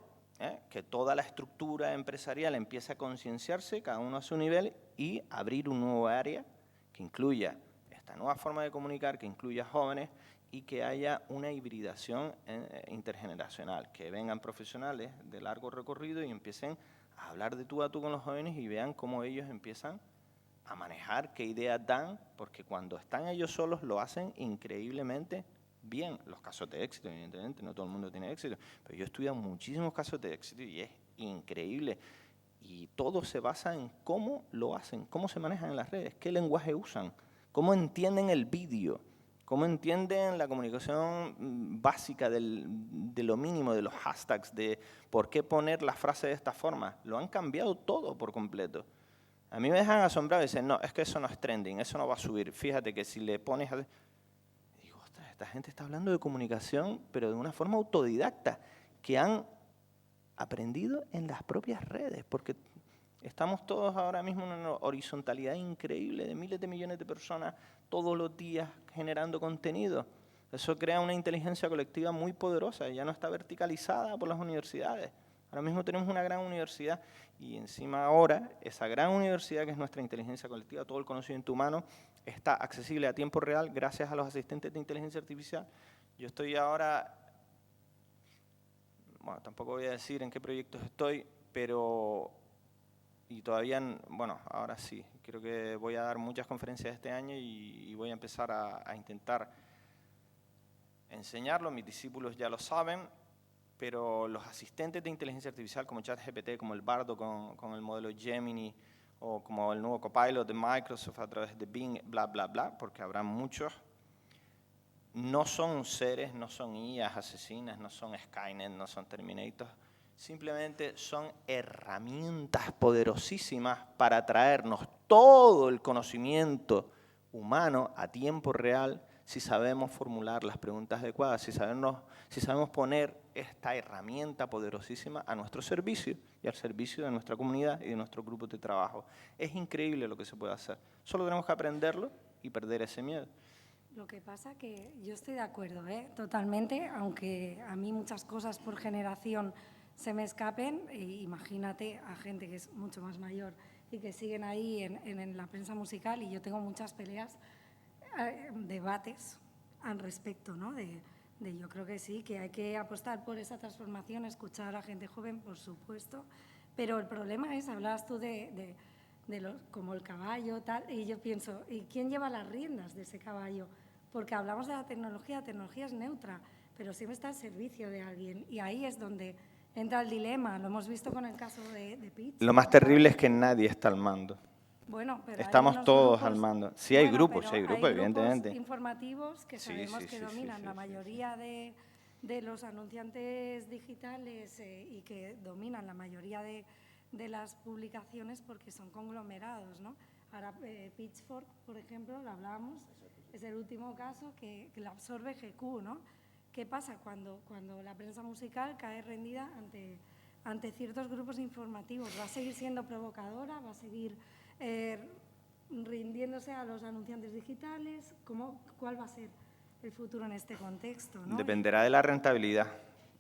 que toda la estructura empresarial empiece a concienciarse, cada uno a su nivel, y abrir un nuevo área que incluya esta nueva forma de comunicar, que incluya jóvenes y que haya una hibridación intergeneracional, que vengan profesionales de largo recorrido y empiecen a hablar de tú a tú con los jóvenes y vean cómo ellos empiezan a manejar, qué ideas dan, porque cuando están ellos solos lo hacen increíblemente bien. Los casos de éxito, evidentemente, no todo el mundo tiene éxito, pero yo he estudiado muchísimos casos de éxito y es increíble. Y todo se basa en cómo lo hacen, cómo se manejan en las redes, qué lenguaje usan, cómo entienden el vídeo, cómo entienden la comunicación básica de lo mínimo, de los hashtags, de por qué poner la frase de esta forma. Lo han cambiado todo por completo. A mí me dejan asombrado y dicen, no, es que eso no es trending, eso no va a subir. Fíjate que si le pones... Digo, ostras, esta gente está hablando de comunicación, pero de una forma autodidacta, que han aprendido en las propias redes, porque estamos todos ahora mismo en una horizontalidad increíble de miles de millones de personas todos los días generando contenido. Eso crea una inteligencia colectiva muy poderosa, ya no está verticalizada por las universidades. Ahora mismo tenemos una gran universidad y encima ahora esa gran universidad que es nuestra inteligencia colectiva, todo el conocimiento humano, está accesible a tiempo real gracias a los asistentes de inteligencia artificial. Yo estoy ahora, bueno, tampoco voy a decir en qué proyectos estoy, pero, y todavía, bueno, ahora sí, creo que voy a dar muchas conferencias este año y voy a empezar a intentar enseñarlo, mis discípulos ya lo saben, pero los asistentes de inteligencia artificial como ChatGPT, como el Bardo con el modelo Gemini, o como el nuevo Copilot de Microsoft a través de Bing, bla, bla, bla, porque habrá muchos, no son seres, no son IAs asesinas, no son Skynet, no son Terminators, simplemente son herramientas poderosísimas para traernos todo el conocimiento humano a tiempo real si sabemos formular las preguntas adecuadas, si sabemos poner esta herramienta poderosísima a nuestro servicio y al servicio de nuestra comunidad y de nuestro grupo de trabajo. Es increíble lo que se puede hacer. Solo tenemos que aprenderlo y perder ese miedo. Lo que pasa que yo estoy de acuerdo, totalmente, aunque a mí muchas cosas por generación se me escapen, imagínate a gente que es mucho más mayor y que siguen ahí en la prensa musical, y yo tengo muchas peleas, debates al respecto, ¿no? De yo creo que sí, que hay que apostar por esa transformación, escuchar a gente joven, por supuesto, pero el problema es, hablabas tú de como el caballo, tal, y yo pienso, ¿y quién lleva las riendas de ese caballo? Porque hablamos de la tecnología es neutra, pero siempre está al servicio de alguien, y ahí es donde entra el dilema. Lo hemos visto con el caso de Pitch. Lo más terrible es que nadie está al mando. Bueno, pero estamos todos al mando. Sí hay grupos, evidentemente. Hay informativos que sabemos que dominan la mayoría de los anunciantes digitales y que dominan la mayoría de las publicaciones porque son conglomerados, ¿no? Ahora Pitchfork, por ejemplo, lo hablábamos, es el último caso que la absorbe GQ, ¿no? ¿Qué pasa cuando la prensa musical cae rendida ante ciertos grupos informativos? ¿Va a seguir siendo provocadora? ¿Va a seguir rindiéndose a los anunciantes digitales? ¿Cuál va a ser el futuro en este contexto, ¿no? Dependerá de la rentabilidad.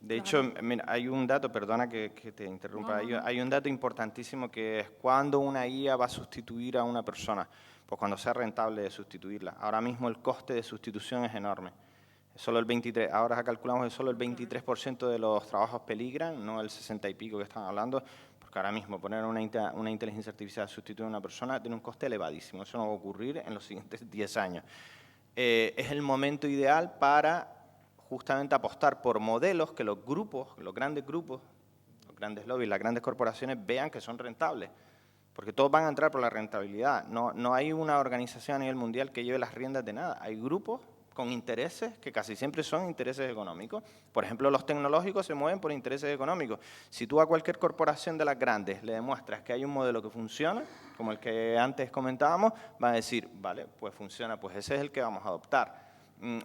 De hecho, mira, hay un dato, perdona que te interrumpa, hay un dato importantísimo que es cuándo una IA va a sustituir a una persona. Pues cuando sea rentable de sustituirla. Ahora mismo el coste de sustitución es enorme. Solo el 23%, ahora calculamos que solo el 23% de los trabajos peligran, no el 60 y pico que están hablando, porque ahora mismo poner una inteligencia artificial a sustituir a una persona tiene un coste elevadísimo. Eso no va a ocurrir en los siguientes 10 años. Es el momento ideal para justamente apostar por modelos que los grupos, los grandes lobbies, las grandes corporaciones vean que son rentables. Porque todos van a entrar por la rentabilidad. No hay una organización a nivel mundial que lleve las riendas de nada. Hay grupos con intereses que casi siempre son intereses económicos. Por ejemplo, los tecnológicos se mueven por intereses económicos. Si tú a cualquier corporación de las grandes le demuestras que hay un modelo que funciona, como el que antes comentábamos, van a decir, vale, pues funciona, pues ese es el que vamos a adoptar.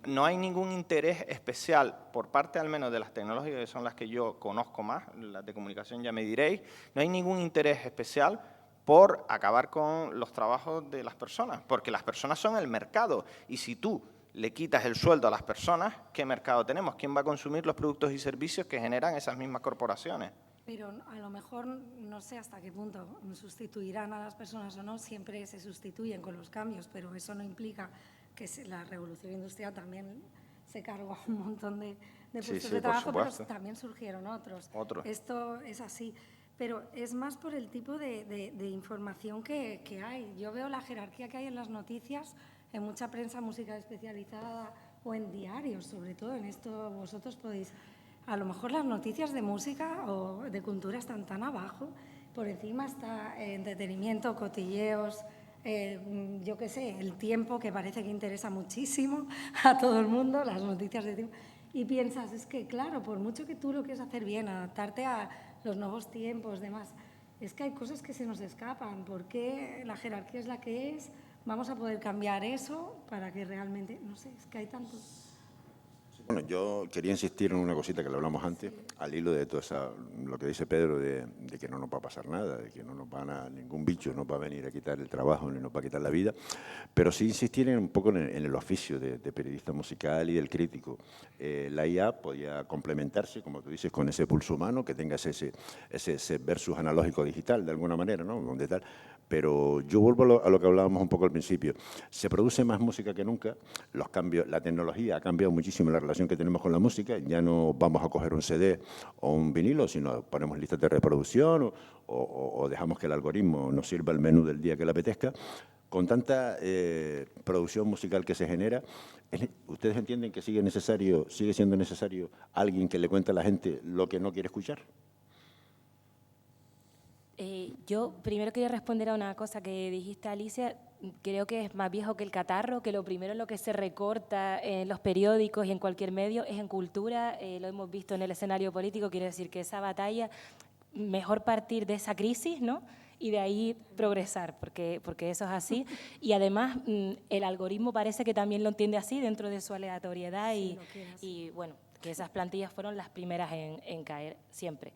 No hay ningún interés especial por parte al menos de las tecnológicas, que son las que yo conozco más, las de comunicación ya me diréis, no hay ningún interés especial por acabar con los trabajos de las personas, porque las personas son el mercado, y si tú le quitas el sueldo a las personas, ¿qué mercado tenemos? ¿Quién va a consumir los productos y servicios que generan esas mismas corporaciones? Pero a lo mejor no sé hasta qué punto sustituirán a las personas o no, siempre se sustituyen con los cambios, pero eso no implica que la revolución industrial también se cargó un montón de puestos de trabajo, pero también surgieron otros. Esto es así. pero es más por el tipo de información que hay. Yo veo la jerarquía que hay en las noticias, en mucha prensa musical especializada o en diarios, sobre todo en esto vosotros podéis... A lo mejor las noticias de música o de cultura están tan abajo, por encima está entretenimiento, cotilleos, yo qué sé, el tiempo, que parece que interesa muchísimo a todo el mundo, las noticias de tiempo. Y piensas, es que claro, por mucho que tú lo quieras hacer bien, adaptarte a los nuevos tiempos, demás, es que hay cosas que se nos escapan. ¿Por qué la jerarquía es la que es? Vamos a poder cambiar eso para que realmente, no sé, es que hay tanto... Bueno, yo quería insistir en una cosita que le hablamos antes, al hilo de todo lo que dice Pedro, de que no nos va a pasar nada, de que no nos van a, ningún bicho nos va a venir a quitar el trabajo ni nos va a quitar la vida, pero sí insistir un poco en el oficio de periodista musical y del crítico. La IA podía complementarse, como tú dices, con ese pulso humano, que tenga ese versus analógico digital, de alguna manera, ¿no? Donde tal. Pero yo vuelvo a lo que hablábamos un poco al principio. Se produce más música que nunca, los cambios, la tecnología ha cambiado muchísimo la relación que tenemos con la música, ya no vamos a coger un CD o un vinilo, sino ponemos listas de reproducción o dejamos que el algoritmo nos sirva el menú del día que le apetezca. Con tanta producción musical que se genera, ¿ustedes entienden que sigue siendo necesario alguien que le cuente a la gente lo que no quiere escuchar? Yo primero quería responder a una cosa que dijiste, Alicia. Creo que es más viejo que el catarro, que lo primero en lo que se recorta en los periódicos y en cualquier medio es en cultura. Lo hemos visto en el escenario político. Quiero decir que esa batalla, mejor partir de esa crisis, ¿no? Y de ahí progresar, porque eso es así. Y además el algoritmo parece que también lo entiende así dentro de su aleatoriedad y bueno, que esas plantillas fueron las primeras en caer siempre.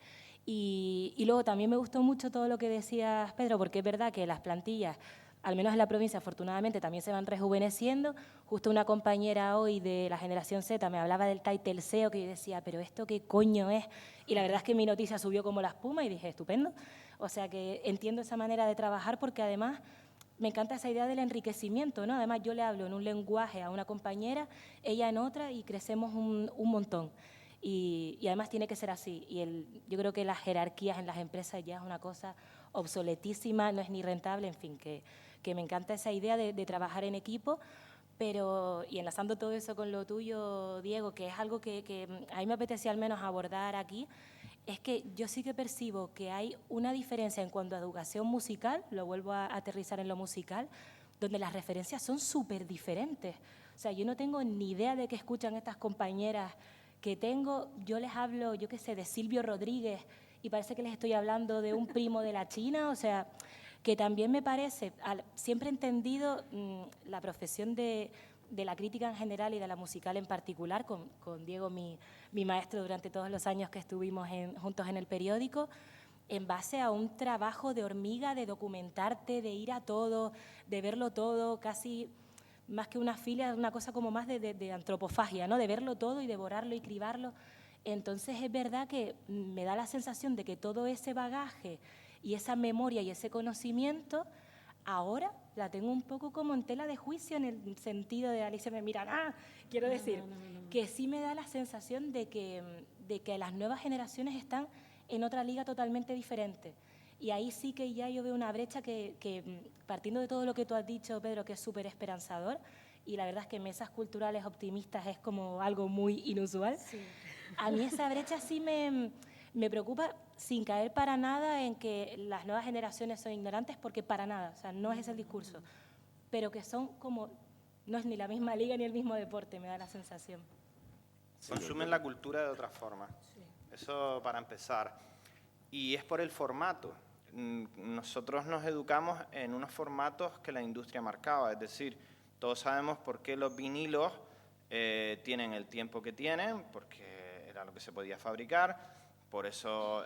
Y luego también me gustó mucho todo lo que decías, Pedro, porque es verdad que las plantillas, al menos en la provincia, afortunadamente, también se van rejuveneciendo. Justo una compañera hoy de la generación Z me hablaba del title SEO, que yo decía, pero ¿esto qué coño es? Y la verdad es que mi noticia subió como la espuma y dije, estupendo. O sea que entiendo esa manera de trabajar porque además me encanta esa idea del enriquecimiento, ¿no? Además yo le hablo en un lenguaje a una compañera, ella en otra y crecemos un montón. Y además tiene que ser así. Yo creo que las jerarquías en las empresas ya es una cosa obsoletísima, no es ni rentable, en fin, que me encanta esa idea de trabajar en equipo, pero, y enlazando todo eso con lo tuyo, Diego, que es algo que a mí me apetecía al menos abordar aquí, es que yo sí que percibo que hay una diferencia en cuanto a educación musical, lo vuelvo a aterrizar en lo musical, donde las referencias son súper diferentes. O sea, yo no tengo ni idea de qué escuchan estas compañeras que tengo. Yo les hablo, yo qué sé, de Silvio Rodríguez y parece que les estoy hablando de un primo de la China. O sea, que también me parece, siempre he entendido la profesión de la crítica en general y de la musical en particular, con Diego, mi maestro durante todos los años que estuvimos juntos en el periódico, en base a un trabajo de hormiga, de documentarte, de ir a todo, de verlo todo, casi más que una filia, una cosa como más de antropofagia, ¿no? De verlo todo y devorarlo y cribarlo. Entonces es verdad que me da la sensación de que todo ese bagaje y esa memoria y ese conocimiento ahora la tengo un poco como en tela de juicio, en el sentido de Alicia me miran, quiero decir, que sí me da la sensación de que las nuevas generaciones están en otra liga totalmente diferente. Y ahí sí que ya yo veo una brecha que partiendo de todo lo que tú has dicho, Pedro, que es súper esperanzador, y la verdad es que mesas culturales optimistas es como algo muy inusual, sí. A mí esa brecha sí me preocupa, sin caer para nada en que las nuevas generaciones son ignorantes, porque para nada, o sea, no es ese el discurso, pero que son como, no es ni la misma liga ni el mismo deporte, me da la sensación. Consumen la cultura de otra forma, sí. Eso para empezar. Y es por el formato. Nosotros nos educamos en unos formatos que la industria marcaba, es decir, todos sabemos por qué los vinilos tienen el tiempo que tienen, porque era lo que se podía fabricar, por eso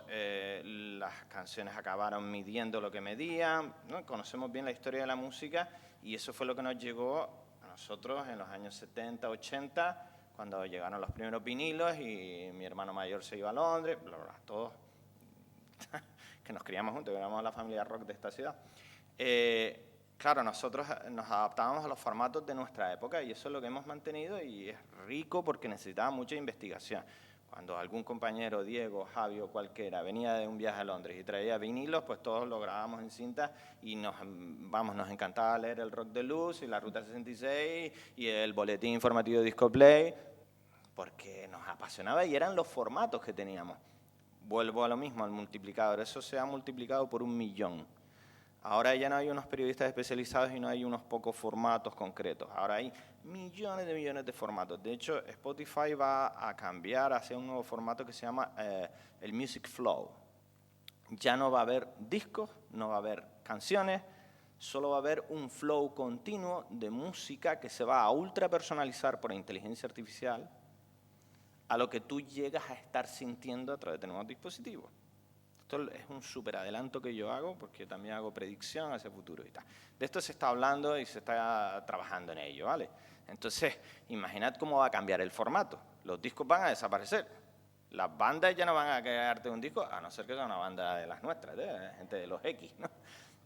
las canciones acabaron midiendo lo que medían, ¿no? Conocemos bien la historia de la música y eso fue lo que nos llegó a nosotros en los años 70, 80, cuando llegaron los primeros vinilos y mi hermano mayor se iba a Londres, bla, bla, todos que nos criamos juntos, que éramos la familia rock de esta ciudad. Claro, nosotros nos adaptábamos a los formatos de nuestra época y eso es lo que hemos mantenido y es rico porque necesitaba mucha investigación. Cuando algún compañero, Diego, Javi o cualquiera, venía de un viaje a Londres y traía vinilos, pues todos lo grabábamos en cinta y nos encantaba leer el Rock de Luz y la Ruta 66 y el boletín informativo Disco Play, porque nos apasionaba y eran los formatos que teníamos. Vuelvo a lo mismo, al multiplicador. Eso se ha multiplicado por 1.000.000. Ahora ya no hay unos periodistas especializados y no hay unos pocos formatos concretos. Ahora hay millones de formatos. De hecho, Spotify va a cambiar hacia un nuevo formato que se llama el Music Flow. Ya no va a haber discos, no va a haber canciones, solo va a haber un flow continuo de música que se va a ultra personalizar por inteligencia artificial a lo que tú llegas a estar sintiendo a través de nuevos dispositivos. Esto es un súper adelanto que yo hago porque también hago predicción hacia el futuro y tal. De esto se está hablando y se está trabajando en ello, ¿vale? Entonces, imaginad cómo va a cambiar el formato. Los discos van a desaparecer. Las bandas ya no van a quedarte un disco, a no ser que sea una banda de las nuestras, de gente de los X, ¿no?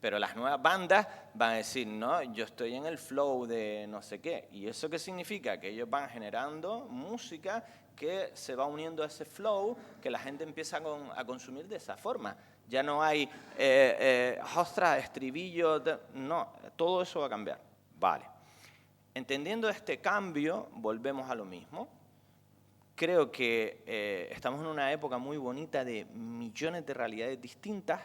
Pero las nuevas bandas van a decir, no, yo estoy en el flow de no sé qué. ¿Y eso qué significa? Que ellos van generando música que se va uniendo a ese flow, que la gente empieza a consumir de esa forma. Ya no hay, ostras, estribillos, no, todo eso va a cambiar. Vale. Entendiendo este cambio, volvemos a lo mismo. Creo que estamos en una época muy bonita de millones de realidades distintas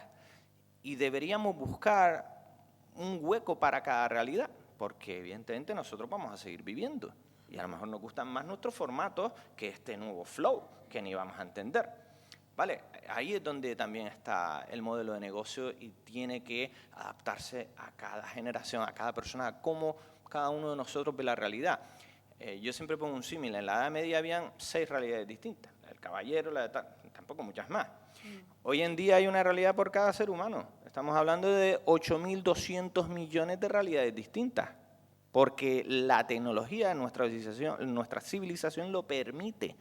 y deberíamos buscar un hueco para cada realidad, porque evidentemente nosotros vamos a seguir viviendo. Y a lo mejor nos gustan más nuestros formatos que este nuevo flow, que ni vamos a entender. ¿Vale? Ahí es donde también está el modelo de negocio y tiene que adaptarse a cada generación, a cada persona, a cómo cada uno de nosotros ve la realidad. Yo siempre pongo un símil. En la Edad Media habían 6 realidades distintas. La del caballero, la de tal, tampoco muchas más. Hoy en día hay una realidad por cada ser humano. Estamos hablando de 8.200 millones de realidades distintas. Porque la tecnología, nuestra civilización lo permite,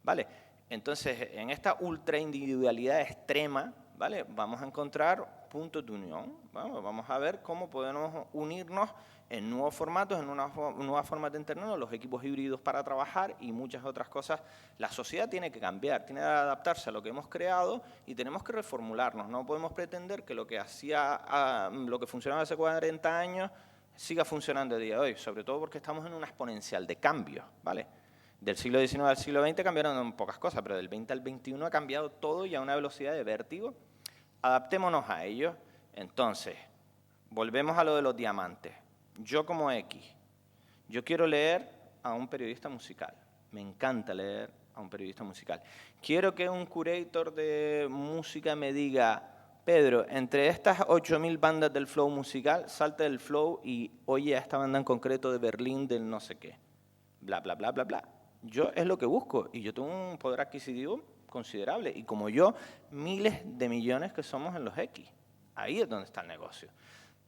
¿vale? Entonces, en esta ultra individualidad extrema, ¿vale? Vamos a encontrar puntos de unión, ¿vale? Vamos a ver cómo podemos unirnos en nuevos formatos, en nuevas formas de entendernos, los equipos híbridos para trabajar y muchas otras cosas. La sociedad tiene que cambiar, tiene que adaptarse a lo que hemos creado y tenemos que reformularnos. No podemos pretender que lo que funcionaba hace 40 años siga funcionando a día de hoy, sobre todo porque estamos en una exponencial de cambio, ¿vale? Del siglo XIX al siglo XX cambiaron pocas cosas, pero del XX al XXI ha cambiado todo y a una velocidad de vértigo. Adaptémonos a ello. Entonces, volvemos a lo de los diamantes. Yo como X, yo quiero leer a un periodista musical. Me encanta leer a un periodista musical. Quiero que un curator de música me diga, Pedro, entre estas 8.000 bandas del flow musical, salta del flow y oye a esta banda en concreto de Berlín del no sé qué. Bla, bla, bla, bla, bla. Yo es lo que busco y yo tengo un poder adquisitivo considerable. Y como yo, miles de millones que somos en los X. Ahí es donde está el negocio.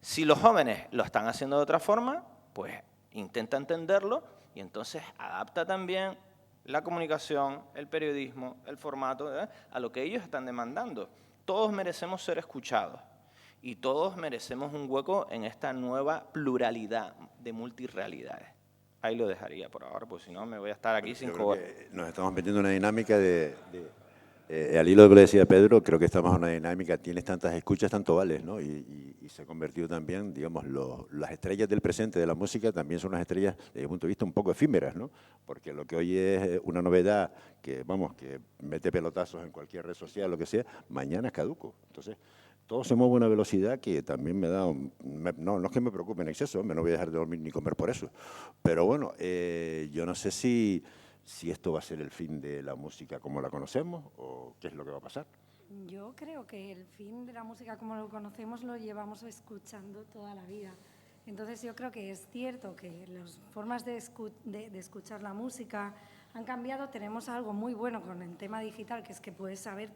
Si los jóvenes lo están haciendo de otra forma, pues intenta entenderlo y entonces adapta también la comunicación, el periodismo, el formato, a lo que ellos están demandando. Todos merecemos ser escuchados y todos merecemos un hueco en esta nueva pluralidad de multirrealidades. Ahí lo dejaría por ahora, porque si no me voy a estar aquí 5 horas. Nos estamos metiendo en una dinámica al hilo de lo que decía Pedro, creo que estamos en una dinámica, tienes tantas escuchas, tanto vales, ¿no? Y se ha convertido también, digamos, las estrellas del presente de la música también son unas estrellas, desde mi punto de vista, un poco efímeras, ¿no? Porque lo que hoy es una novedad que, vamos, que mete pelotazos en cualquier red social, lo que sea, mañana es caduco. Entonces, todo se mueve a una velocidad que también me da, no es que me preocupe en exceso, me no voy a dejar de dormir ni comer por eso. Pero bueno, yo no sé si esto va a ser el fin de la música como la conocemos o qué es lo que va a pasar. Yo creo que el fin de la música como lo conocemos lo llevamos escuchando toda la vida. Entonces yo creo que es cierto que las formas de escuchar la música han cambiado. Tenemos algo muy bueno con el tema digital, que es que puedes saber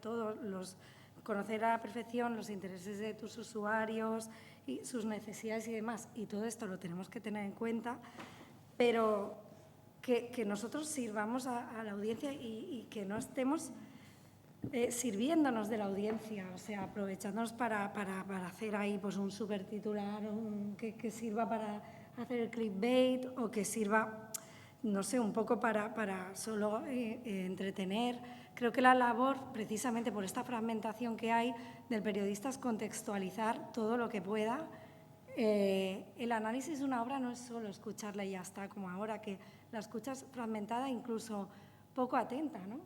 conocer a la perfección los intereses de tus usuarios y sus necesidades y demás. Y todo esto lo tenemos que tener en cuenta, pero que nosotros sirvamos a la audiencia y que no estemos sirviéndonos de la audiencia, o sea, aprovechándonos para hacer ahí pues un super titular que sirva para hacer el clickbait o que sirva... no sé, un poco para solo entretener. Creo que la labor, precisamente por esta fragmentación que hay del periodista, es contextualizar todo lo que pueda. El análisis de una obra no es solo escucharla y ya está, como ahora, que la escuchas fragmentada, incluso poco atenta, ¿no?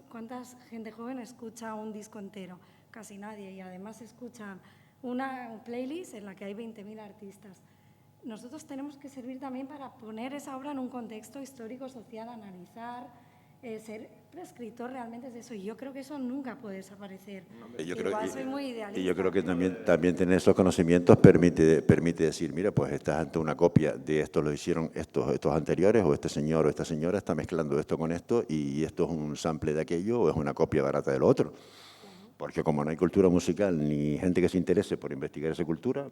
¿Cuánta gente joven escucha un disco entero? Casi nadie, y además escuchan una playlist en la que hay 20.000 artistas. Nosotros tenemos que servir también para poner esa obra en un contexto histórico, social, analizar, ser prescriptor realmente es eso. Y yo creo que eso nunca puede desaparecer. Igual soy muy idealista. Y yo creo que también tener esos conocimientos permite decir, mira, pues estás ante una copia de esto, lo hicieron estos anteriores, o este señor o esta señora está mezclando esto con esto, y esto es un sample de aquello, o es una copia barata de lo otro. Porque como no hay cultura musical ni gente que se interese por investigar esa cultura,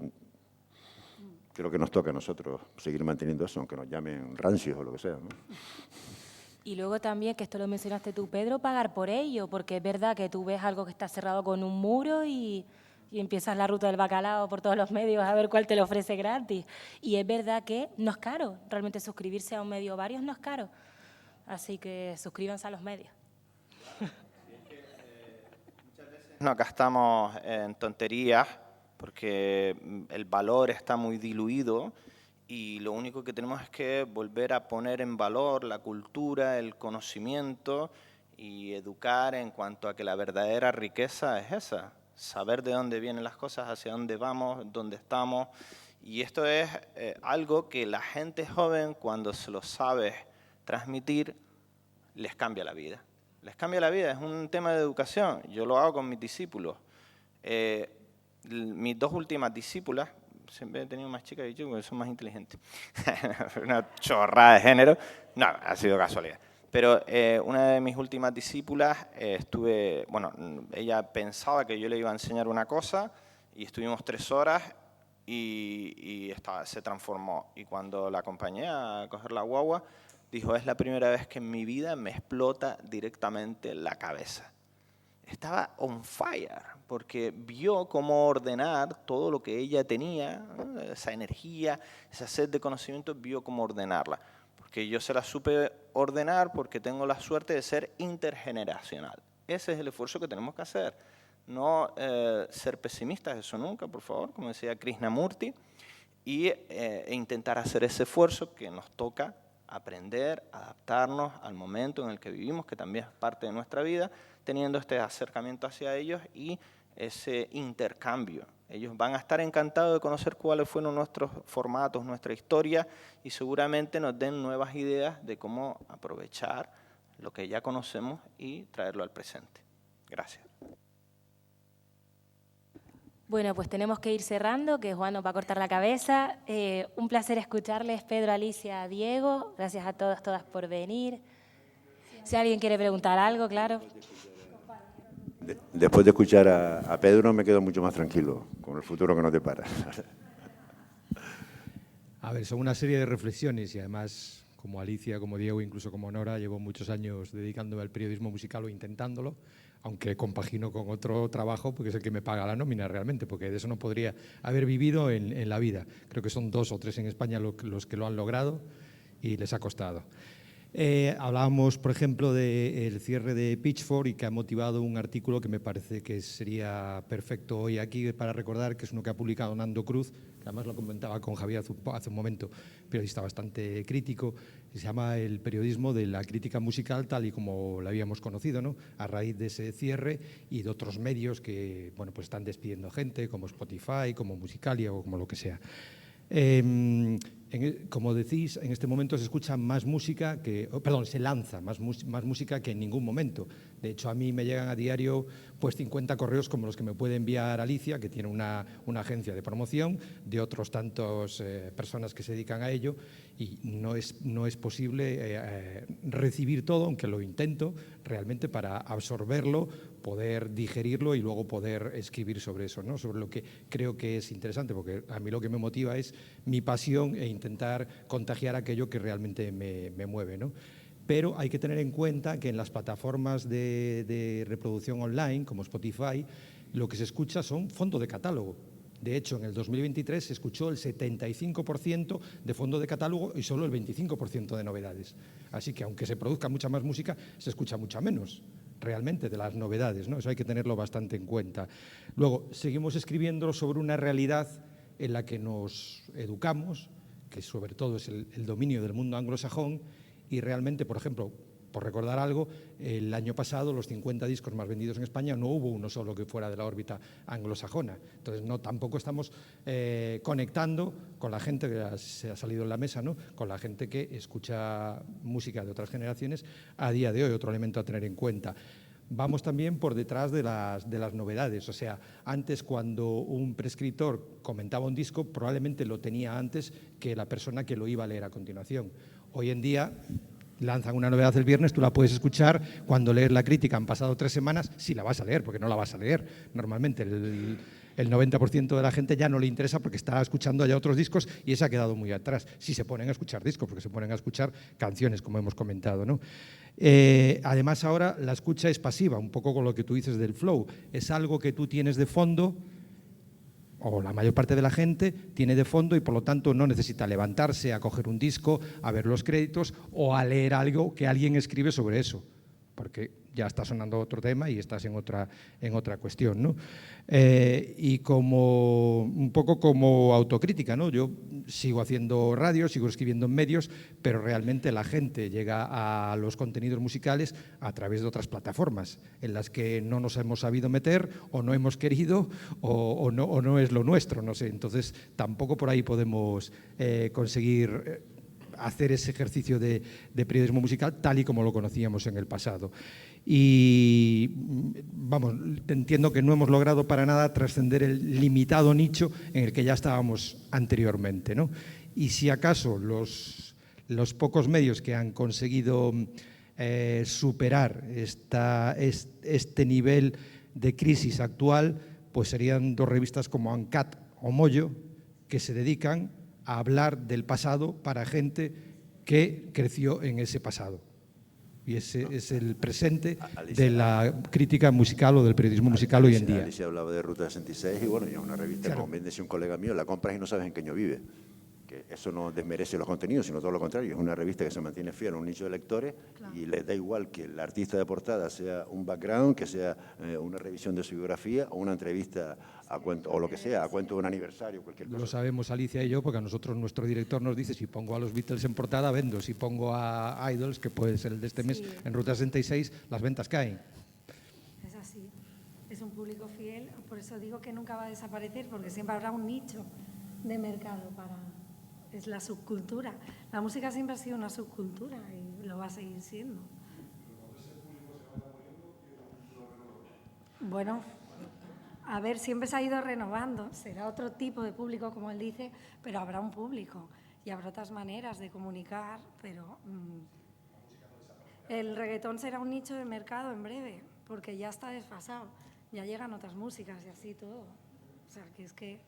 creo que nos toca a nosotros seguir manteniendo eso, aunque nos llamen rancios o lo que sea, ¿no? Y luego también, que esto lo mencionaste tú, Pedro, pagar por ello, porque es verdad que tú ves algo que está cerrado con un muro y empiezas la ruta del bacalao por todos los medios a ver cuál te lo ofrece gratis. Y es verdad que no es caro, realmente suscribirse a un medio o varios no es caro. Así que suscríbanse a los medios. Muchas veces nos gastamos en tonterías porque el valor está muy diluido y lo único que tenemos es que volver a poner en valor la cultura, el conocimiento y educar en cuanto a que la verdadera riqueza es esa, saber de dónde vienen las cosas, hacia dónde vamos, dónde estamos. Y esto es algo que la gente joven, cuando se lo sabe transmitir, les cambia la vida. Les cambia la vida, es un tema de educación. Yo lo hago con mis discípulos. Mis dos últimas discípulas, siempre he tenido más chicas y chicos porque son más inteligentes. Una chorrada de género. No, ha sido casualidad. Pero una de mis últimas discípulas, ella pensaba que yo le iba a enseñar una cosa y estuvimos 3 horas y se transformó. Y cuando la acompañé a coger la guagua, dijo, es la primera vez que en mi vida me explota directamente la cabeza. Estaba on fire, porque vio cómo ordenar todo lo que ella tenía, ¿no? Esa energía, esa sed de conocimiento, vio cómo ordenarla. Porque yo se la supe ordenar porque tengo la suerte de ser intergeneracional. Ese es el esfuerzo que tenemos que hacer. No ser pesimistas, eso nunca, por favor, como decía Krishnamurti, e intentar hacer ese esfuerzo que nos toca aprender, adaptarnos al momento en el que vivimos, que también es parte de nuestra vida, teniendo este acercamiento hacia ellos y ese intercambio. Ellos van a estar encantados de conocer cuáles fueron nuestros formatos, nuestra historia, y seguramente nos den nuevas ideas de cómo aprovechar lo que ya conocemos y traerlo al presente. Gracias. Bueno, pues tenemos que ir cerrando, que Juan nos va a cortar la cabeza. Un placer escucharles, Pedro, Alicia, Diego. Gracias a todos, todas por venir. Si alguien quiere preguntar algo, claro. Después de escuchar a Pedro me quedo mucho más tranquilo con el futuro que nos depara. A ver, son una serie de reflexiones y además, como Alicia, como Diego, incluso como Nora, llevo muchos años dedicándome al periodismo musical o intentándolo, aunque compagino con otro trabajo porque es el que me paga la nómina realmente, porque de eso no podría haber vivido en la vida. Creo que son 2 o 3 en España los que lo han logrado y les ha costado. Hablábamos, por ejemplo, del cierre de Pitchfork y que ha motivado un artículo que me parece que sería perfecto hoy aquí para recordar, que es uno que ha publicado Nando Cruz, que además lo comentaba con Javier hace un momento, periodista bastante crítico, que se llama El periodismo de la crítica musical tal y como la habíamos conocido, ¿no? A raíz de ese cierre y de otros medios que pues están despidiendo gente, como Spotify, como Musicalia o como lo que sea. Como decís, en este momento se escucha más música se lanza más música que en ningún momento. De hecho, a mí me llegan a diario 50 correos como los que me puede enviar Alicia, que tiene una agencia de promoción, de otros tantos personas que se dedican a ello, y no es posible recibir todo, aunque lo intento realmente para absorberlo, poder digerirlo y luego poder escribir sobre eso, ¿no? Sobre lo que creo que es interesante, porque a mí lo que me motiva es mi pasión e intentar contagiar aquello que realmente me mueve, ¿no? Pero hay que tener en cuenta que en las plataformas de reproducción online, como Spotify, lo que se escucha son fondos de catálogo. De hecho, en el 2023 se escuchó el 75% de fondo de catálogo y solo el 25% de novedades. Así que aunque se produzca mucha más música, se escucha mucha menos realmente de las novedades, ¿no? Eso hay que tenerlo bastante en cuenta. Luego, seguimos escribiendo sobre una realidad en la que nos educamos, que sobre todo es el dominio del mundo anglosajón, y realmente, por ejemplo, por recordar algo, el año pasado los 50 discos más vendidos en España no hubo uno solo que fuera de la órbita anglosajona. Entonces, tampoco estamos conectando con la gente que se ha salido en la mesa, ¿no? Con la gente que escucha música de otras generaciones a día de hoy, otro elemento a tener en cuenta. Vamos también por detrás de las novedades. O sea, antes cuando un prescriptor comentaba un disco, probablemente lo tenía antes que la persona que lo iba a leer a continuación. Hoy en día lanzan una novedad el viernes, tú la puedes escuchar, cuando lees la crítica han pasado 3 semanas, sí la vas a leer, porque no la vas a leer. Normalmente el 90% de la gente ya no le interesa porque está escuchando ya otros discos y ese ha quedado muy atrás. Sí se ponen a escuchar discos, porque se ponen a escuchar canciones, como hemos comentado, ¿no? Además, ahora la escucha es pasiva, un poco con lo que tú dices del flow. Es algo que tú tienes de fondo, o la mayor parte de la gente tiene de fondo, y por lo tanto no necesita levantarse a coger un disco, a ver los créditos o a leer algo que alguien escribe sobre eso, porque ya está sonando otro tema y estás en otra cuestión, ¿no? Y un poco como autocrítica, ¿no? Yo sigo haciendo radio, sigo escribiendo en medios, pero realmente la gente llega a los contenidos musicales a través de otras plataformas en las que no nos hemos sabido meter o no hemos querido o no es lo nuestro, no sé. Entonces tampoco por ahí podemos conseguir hacer ese ejercicio de periodismo musical tal y como lo conocíamos en el pasado. Y vamos, entiendo que no hemos logrado para nada trascender el limitado nicho en el que ya estábamos anteriormente, ¿no? Y si acaso los pocos medios que han conseguido superar este nivel de crisis actual, pues serían 2 revistas como ANCAT o Mollo, que se dedican a hablar del pasado para gente que creció en ese pasado. Y ese es el presente de la crítica musical o del periodismo musical hoy en día. Alicia hablaba de Ruta 66 y bueno, ya una revista, claro, como bien decía un colega mío, la compras y no sabes en qué año vive. Que eso no desmerece los contenidos, sino todo lo contrario. Es una revista que se mantiene fiel a un nicho de lectores, claro, y les da igual que el artista de portada sea un background, que sea una revisión de su biografía o una entrevista a cuento, o lo que sea, a cuento de un aniversario, cualquier cosa. Lo sabemos Alicia y yo, porque a nosotros nuestro director nos dice: si pongo a los Beatles en portada, vendo. Si pongo a Idols, que puede ser el de este mes, sí, en Ruta 66, las ventas caen. Es así. Es un público fiel. Por eso digo que nunca va a desaparecer, porque siempre habrá un nicho de mercado para... Es la subcultura. La música siempre ha sido una subcultura y lo va a seguir siendo. Bueno, a ver, siempre se ha ido renovando. Será otro tipo de público, como él dice, pero habrá un público y habrá otras maneras de comunicar, pero el reggaetón será un nicho de mercado en breve, porque ya está desfasado. Ya llegan otras músicas y así todo. O sea, que es que...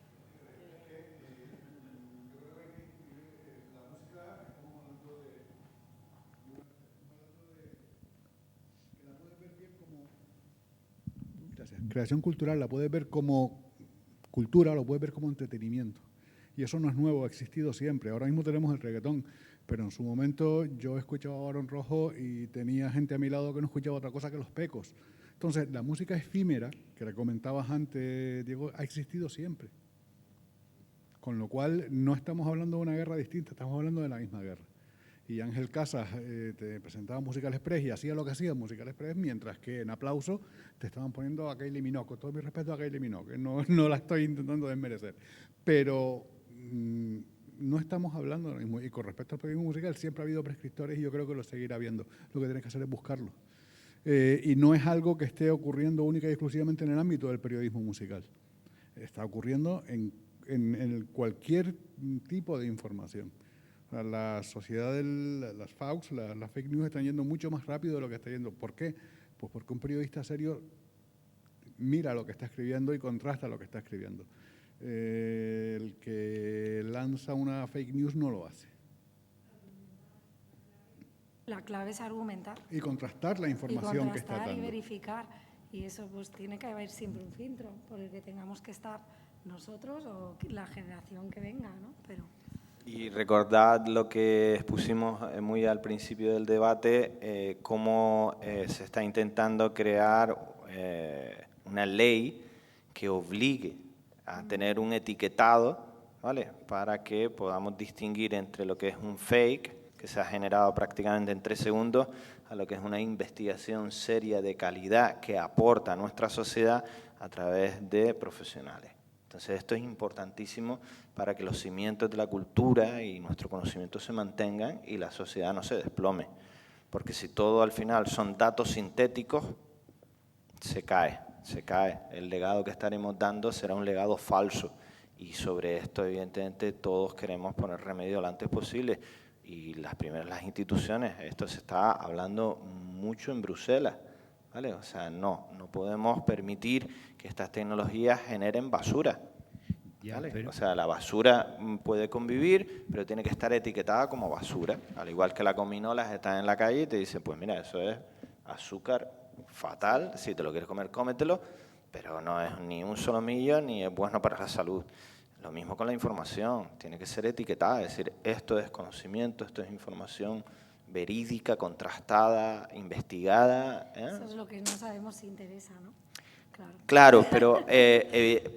Creación cultural la puedes ver como cultura, lo puedes ver como entretenimiento. Y eso no es nuevo, ha existido siempre. Ahora mismo tenemos el reggaetón, pero en su momento yo escuchaba a Barón Rojo y tenía gente a mi lado que no escuchaba otra cosa que Los Pecos. Entonces, la música efímera, que le comentabas antes, Diego, ha existido siempre. Con lo cual, no estamos hablando de una guerra distinta, estamos hablando de la misma guerra. Y Ángel Casas te presentaba Musical Express y hacía lo que hacía Musical Express, mientras que en Aplauso te estaban poniendo a Kylie Minogue. Con todo mi respeto a Kylie Minogue, no la estoy intentando desmerecer. Pero no estamos hablando de lo mismo. Y con respecto al periodismo musical, siempre ha habido prescriptores y yo creo que lo seguirá habiendo. Lo que tienes que hacer es buscarlo. Y no es algo que esté ocurriendo única y exclusivamente en el ámbito del periodismo musical. Está ocurriendo en cualquier tipo de información. La sociedad de las FAUX, las fake news, están yendo mucho más rápido de lo que está yendo. ¿Por qué? Pues porque un periodista serio mira lo que está escribiendo y contrasta lo que está escribiendo. El que lanza una fake news no lo hace. La clave es argumentar. Y contrastar la información que está dando. Y verificar. Y eso pues tiene que haber siempre un filtro por el que tengamos que estar nosotros o la generación que venga, ¿no? Pero... Y recordad lo que expusimos muy al principio del debate, cómo se está intentando crear una ley que obligue a tener un etiquetado, ¿vale? Para que podamos distinguir entre lo que es un fake, que se ha generado prácticamente en 3 segundos, a lo que es una investigación seria de calidad que aporta a nuestra sociedad a través de profesionales. Entonces esto es importantísimo para que los cimientos de la cultura y nuestro conocimiento se mantengan y la sociedad no se desplome. Porque si todo al final son datos sintéticos, se cae. El legado que estaremos dando será un legado falso. Y sobre esto, evidentemente, todos queremos poner remedio lo antes posible. Y las instituciones, esto se está hablando mucho en Bruselas, ¿vale? O sea, no podemos permitir que estas tecnologías generen basura, ¿vale? O sea, la basura puede convivir, pero tiene que estar etiquetada como basura. Al igual que la gominolas está en la calle y te dicen, pues mira, eso es azúcar fatal, si te lo quieres comer, cómetelo, pero no es ni un solomillo ni es bueno para la salud. Lo mismo con la información, tiene que ser etiquetada, es decir, esto es conocimiento, esto es información verídica, contrastada, investigada. Eso es lo que no sabemos si interesa, ¿no? Claro, pero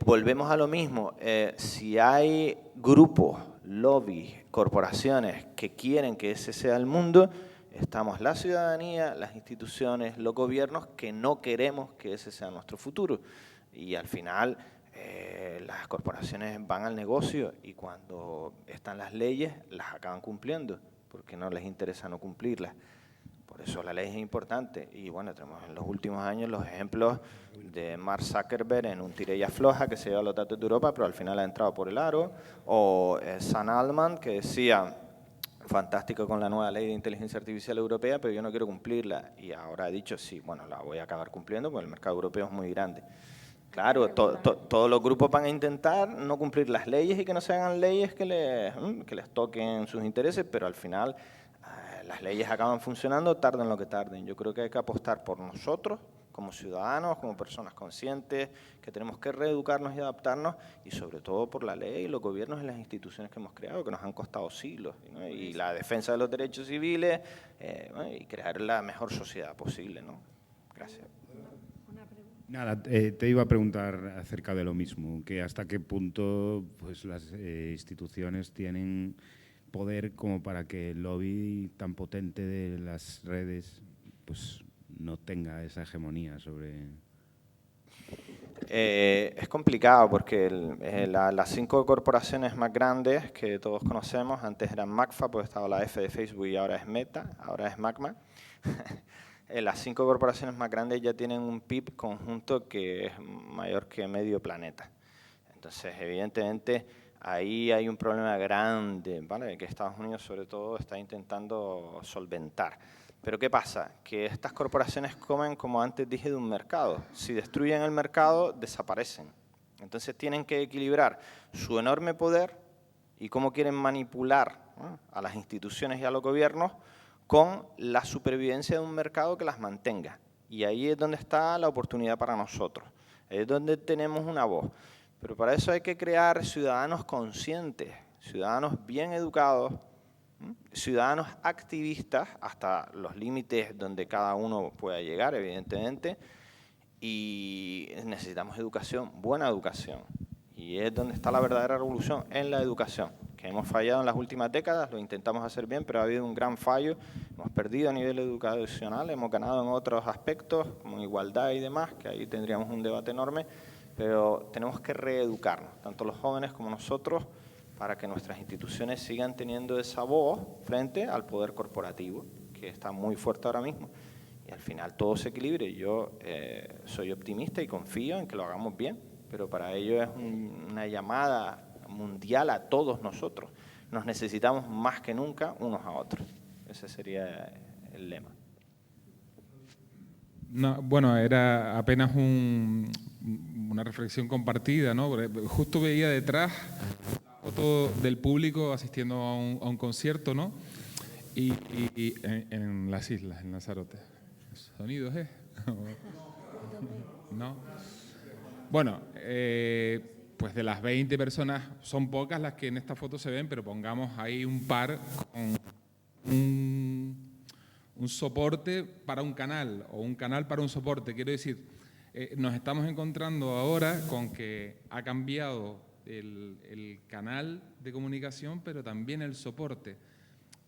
volvemos a lo mismo. Si hay grupos, lobbies, corporaciones que quieren que ese sea el mundo, estamos la ciudadanía, las instituciones, los gobiernos que no queremos que ese sea nuestro futuro. Y al final las corporaciones van al negocio y cuando están las leyes las acaban cumpliendo porque no les interesa no cumplirlas. Por eso la ley es importante. Y bueno, tenemos en los últimos años los ejemplos de Mark Zuckerberg en un tire y afloja que se lleva los datos de Europa, pero al final ha entrado por el aro. O Sam Altman, que decía, fantástico con la nueva ley de inteligencia artificial europea, pero yo no quiero cumplirla. Y ahora ha dicho, sí, bueno, la voy a acabar cumpliendo porque el mercado europeo es muy grande. Claro, todos los grupos van a intentar no cumplir las leyes y que no se hagan leyes que les toquen sus intereses, pero al final las leyes acaban funcionando, tarden lo que tarden. Yo creo que hay que apostar por nosotros, como ciudadanos, como personas conscientes, que tenemos que reeducarnos y adaptarnos, y sobre todo por la ley, los gobiernos y las instituciones que hemos creado, que nos han costado siglos, ¿no? Y la defensa de los derechos civiles, y crear la mejor sociedad posible, ¿no? Gracias. Nada, te iba a preguntar acerca de lo mismo, que hasta qué punto pues, las instituciones tienen poder como para que el lobby tan potente de las redes pues, no tenga esa hegemonía sobre... Es complicado porque las 5 corporaciones más grandes que todos conocemos, antes eran MACFA, pues estaba la F de Facebook y ahora es Meta, ahora es MACMA. Las 5 corporaciones más grandes ya tienen un PIB conjunto que es mayor que medio planeta. Entonces, evidentemente, ahí hay un problema grande, ¿vale? Que Estados Unidos, sobre todo, está intentando solventar. Pero ¿qué pasa? Que estas corporaciones comen, como antes dije, de un mercado. Si destruyen el mercado, desaparecen. Entonces, tienen que equilibrar su enorme poder y cómo quieren manipular, ¿no?, a las instituciones y a los gobiernos con la supervivencia de un mercado que las mantenga. Y ahí es donde está la oportunidad para nosotros. Ahí es donde tenemos una voz. Pero para eso hay que crear ciudadanos conscientes, ciudadanos bien educados, ciudadanos activistas, hasta los límites donde cada uno pueda llegar, evidentemente, y necesitamos educación, buena educación. Y es donde está la verdadera revolución, en la educación, que hemos fallado en las últimas décadas, lo intentamos hacer bien, pero ha habido un gran fallo, hemos perdido a nivel educacional, hemos ganado en otros aspectos, como igualdad y demás, que ahí tendríamos un debate enorme, pero tenemos que reeducarnos, tanto los jóvenes como nosotros, para que nuestras instituciones sigan teniendo esa voz frente al poder corporativo, que está muy fuerte ahora mismo. Y al final todo se equilibre. Yo soy optimista y confío en que lo hagamos bien, pero para ello es una llamada mundial a todos nosotros. Nos necesitamos más que nunca unos a otros. Ese sería el lema. No, bueno, era apenas una reflexión compartida, ¿no? Justo veía detrás la foto del público asistiendo a un concierto, ¿no? Y en las islas, en Lanzarote. ¿Sonidos, ¿No? Bueno, pues de las 20 personas, son pocas las que en esta foto se ven, pero pongamos ahí un par con un soporte para un canal o un canal para un soporte. Quiero decir, nos estamos encontrando ahora con que ha cambiado el canal de comunicación, pero también el soporte.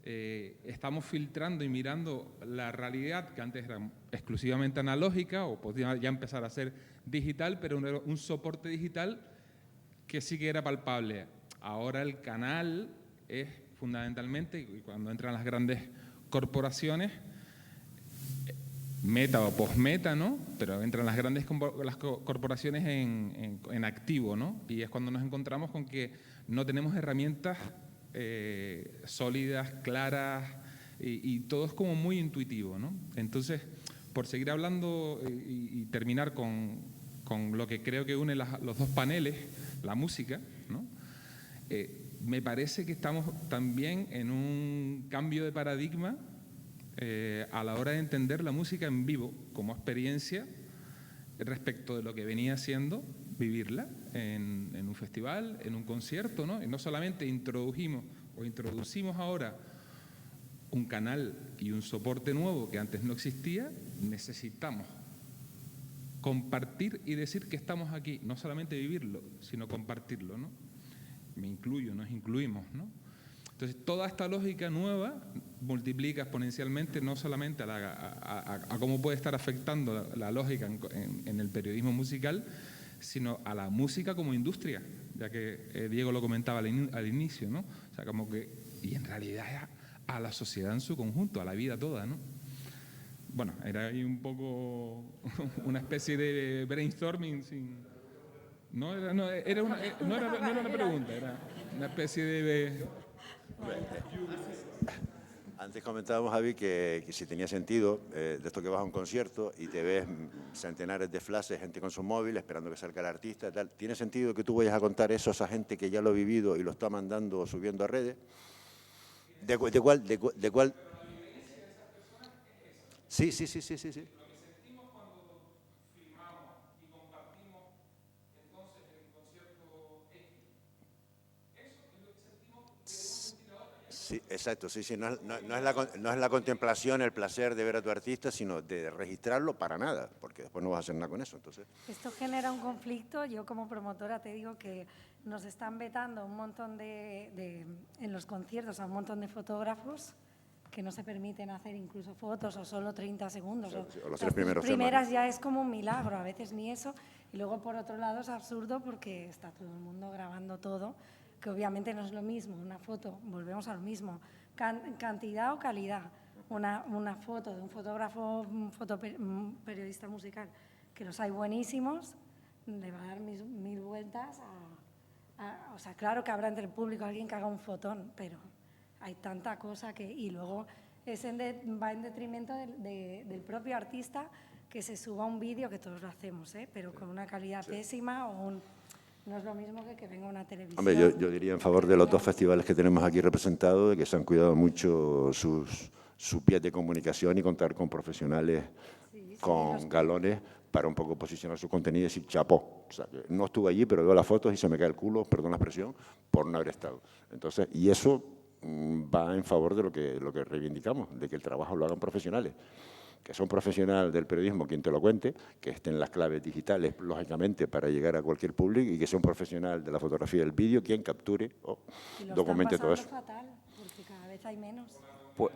Estamos filtrando y mirando la realidad que antes era exclusivamente analógica o podía ya empezar a ser digital, pero un soporte digital que sí que era palpable. Ahora el canal es fundamentalmente, y cuando entran las grandes corporaciones, meta o postmeta, ¿no? Pero entran las grandes corporaciones en activo, ¿no? Y es cuando nos encontramos con que no tenemos herramientas sólidas, claras, y todo es como muy intuitivo, ¿no? Entonces, por seguir hablando y terminar con lo que creo que une los dos paneles, la música, ¿no? Me parece que estamos también en un cambio de paradigma a la hora de entender la música en vivo como experiencia respecto de lo que venía siendo vivirla en un festival, en un concierto, ¿no? Y no solamente introducimos ahora un canal y un soporte nuevo que antes no existía, necesitamos compartir y decir que estamos aquí, no solamente vivirlo, sino compartirlo, ¿no? Me incluyo, nos incluimos, ¿no? Entonces, toda esta lógica nueva multiplica exponencialmente no solamente a cómo puede estar afectando la lógica en el periodismo musical, sino a la música como industria, ya que Diego lo comentaba al inicio, ¿no? O sea, como que, y en realidad a la sociedad en su conjunto, a la vida toda, ¿no? Bueno, era ahí un poco una especie de brainstorming no era una pregunta, era una especie de... Antes comentábamos, Javi, que si tenía sentido de esto que vas a un concierto y te ves centenares de flashes, gente con su móvil esperando que salga el artista y tal. ¿Tiene sentido que tú vayas a contar eso a esa gente que ya lo ha vivido y lo está mandando o subiendo a redes? ¿De cuál? Sí. Sí, exacto, sí, no es la contemplación, el placer de ver a tu artista, sino de registrarlo para nada, porque después no vas a hacer nada con eso. Entonces. Esto genera un conflicto. Yo como promotora te digo que nos están vetando un montón en los conciertos a un montón de fotógrafos que no se permiten hacer incluso fotos o solo 30 segundos. O los tres primeros primeras ya es como un milagro, a veces ni eso. Y luego, por otro lado, es absurdo porque está todo el mundo grabando todo, que obviamente no es lo mismo. Una foto, volvemos a lo mismo, cantidad o calidad. Una foto de un fotógrafo, un periodista musical, que los hay buenísimos, le va a dar mil vueltas o sea, claro que habrá entre el público alguien que haga un fotón, pero hay tanta cosa que... Y luego va en detrimento del propio artista, que se suba un vídeo, que todos lo hacemos, pero con una calidad pésima o no es lo mismo que venga una televisión. Hombre, yo diría en favor de los dos festivales que tenemos aquí representados, de que se han cuidado mucho su pie de comunicación y contar con profesionales con galones para un poco posicionar su contenido y decir chapó. O sea, que no estuve allí, pero veo las fotos y se me cae el culo, perdón la expresión, por no haber estado. Entonces, y eso va en favor de lo que reivindicamos, de que el trabajo lo hagan profesionales. Que son profesionales del periodismo quien te lo cuente, que estén las claves digitales, lógicamente, para llegar a cualquier público, y que sea un profesional de la fotografía y del vídeo quien capture o documente todo eso. Fatal, porque cada vez hay menos. Pues,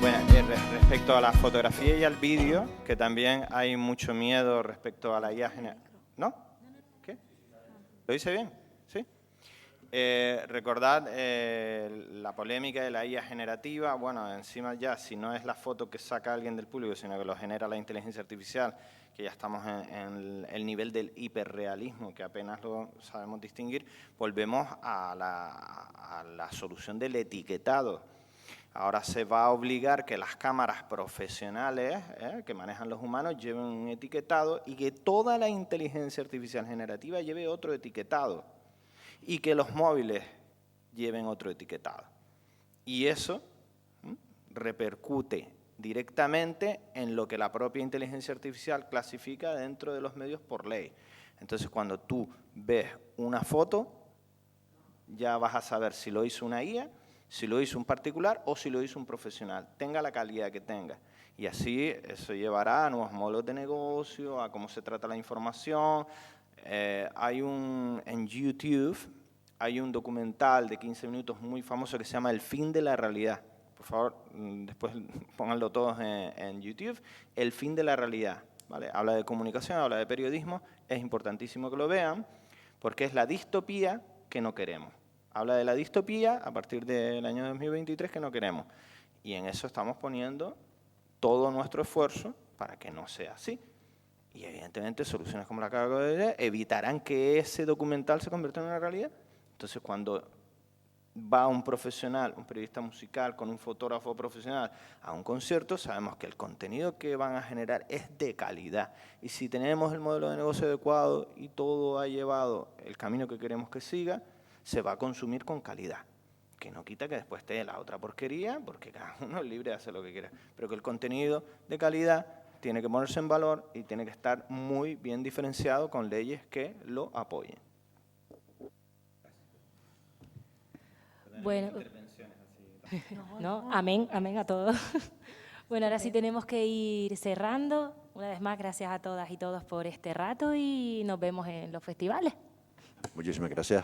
bueno, respecto a la fotografía y al vídeo, que también hay mucho miedo respecto a la IA generativa. ¿No? ¿Qué? ¿Lo hice bien? ¿Sí? Recordad la polémica de la IA generativa. Bueno, encima ya, si no es la foto que saca alguien del público, sino que lo genera la inteligencia artificial, que ya estamos en el nivel del hiperrealismo, que apenas lo sabemos distinguir, volvemos a la solución del etiquetado. Ahora se va a obligar que las cámaras profesionales que manejan los humanos lleven un etiquetado y que toda la inteligencia artificial generativa lleve otro etiquetado y que los móviles lleven otro etiquetado. Y eso repercute directamente en lo que la propia inteligencia artificial clasifica dentro de los medios por ley. Entonces, cuando tú ves una foto, ya vas a saber si lo hizo una IA, si lo hizo un particular o si lo hizo un profesional, tenga la calidad que tenga. Y así eso llevará a nuevos modelos de negocio, a cómo se trata la información. En YouTube hay un documental de 15 minutos muy famoso que se llama El fin de la realidad. Por favor, después pónganlo todos en YouTube. El fin de la realidad, ¿vale? Habla de comunicación, habla de periodismo. Es importantísimo que lo vean porque es la distopía que no queremos. Habla de la distopía a partir del año 2023 que no queremos. Y en eso estamos poniendo todo nuestro esfuerzo para que no sea así. Y evidentemente soluciones como la que acabo de decir evitarán que ese documental se convierta en una realidad. Entonces, cuando va un profesional, un periodista musical con un fotógrafo profesional a un concierto, sabemos que el contenido que van a generar es de calidad. Y si tenemos el modelo de negocio adecuado y todo ha llevado el camino que queremos que siga, se va a consumir con calidad. Que no quita que después esté la otra porquería, porque cada uno es libre de hacer lo que quiera. Pero que el contenido de calidad tiene que ponerse en valor y tiene que estar muy bien diferenciado con leyes que lo apoyen. Bueno, no, amén, amén a todos. Bueno, ahora sí tenemos que ir cerrando. Una vez más, gracias a todas y todos por este rato y nos vemos en los festivales. Muchísimas gracias.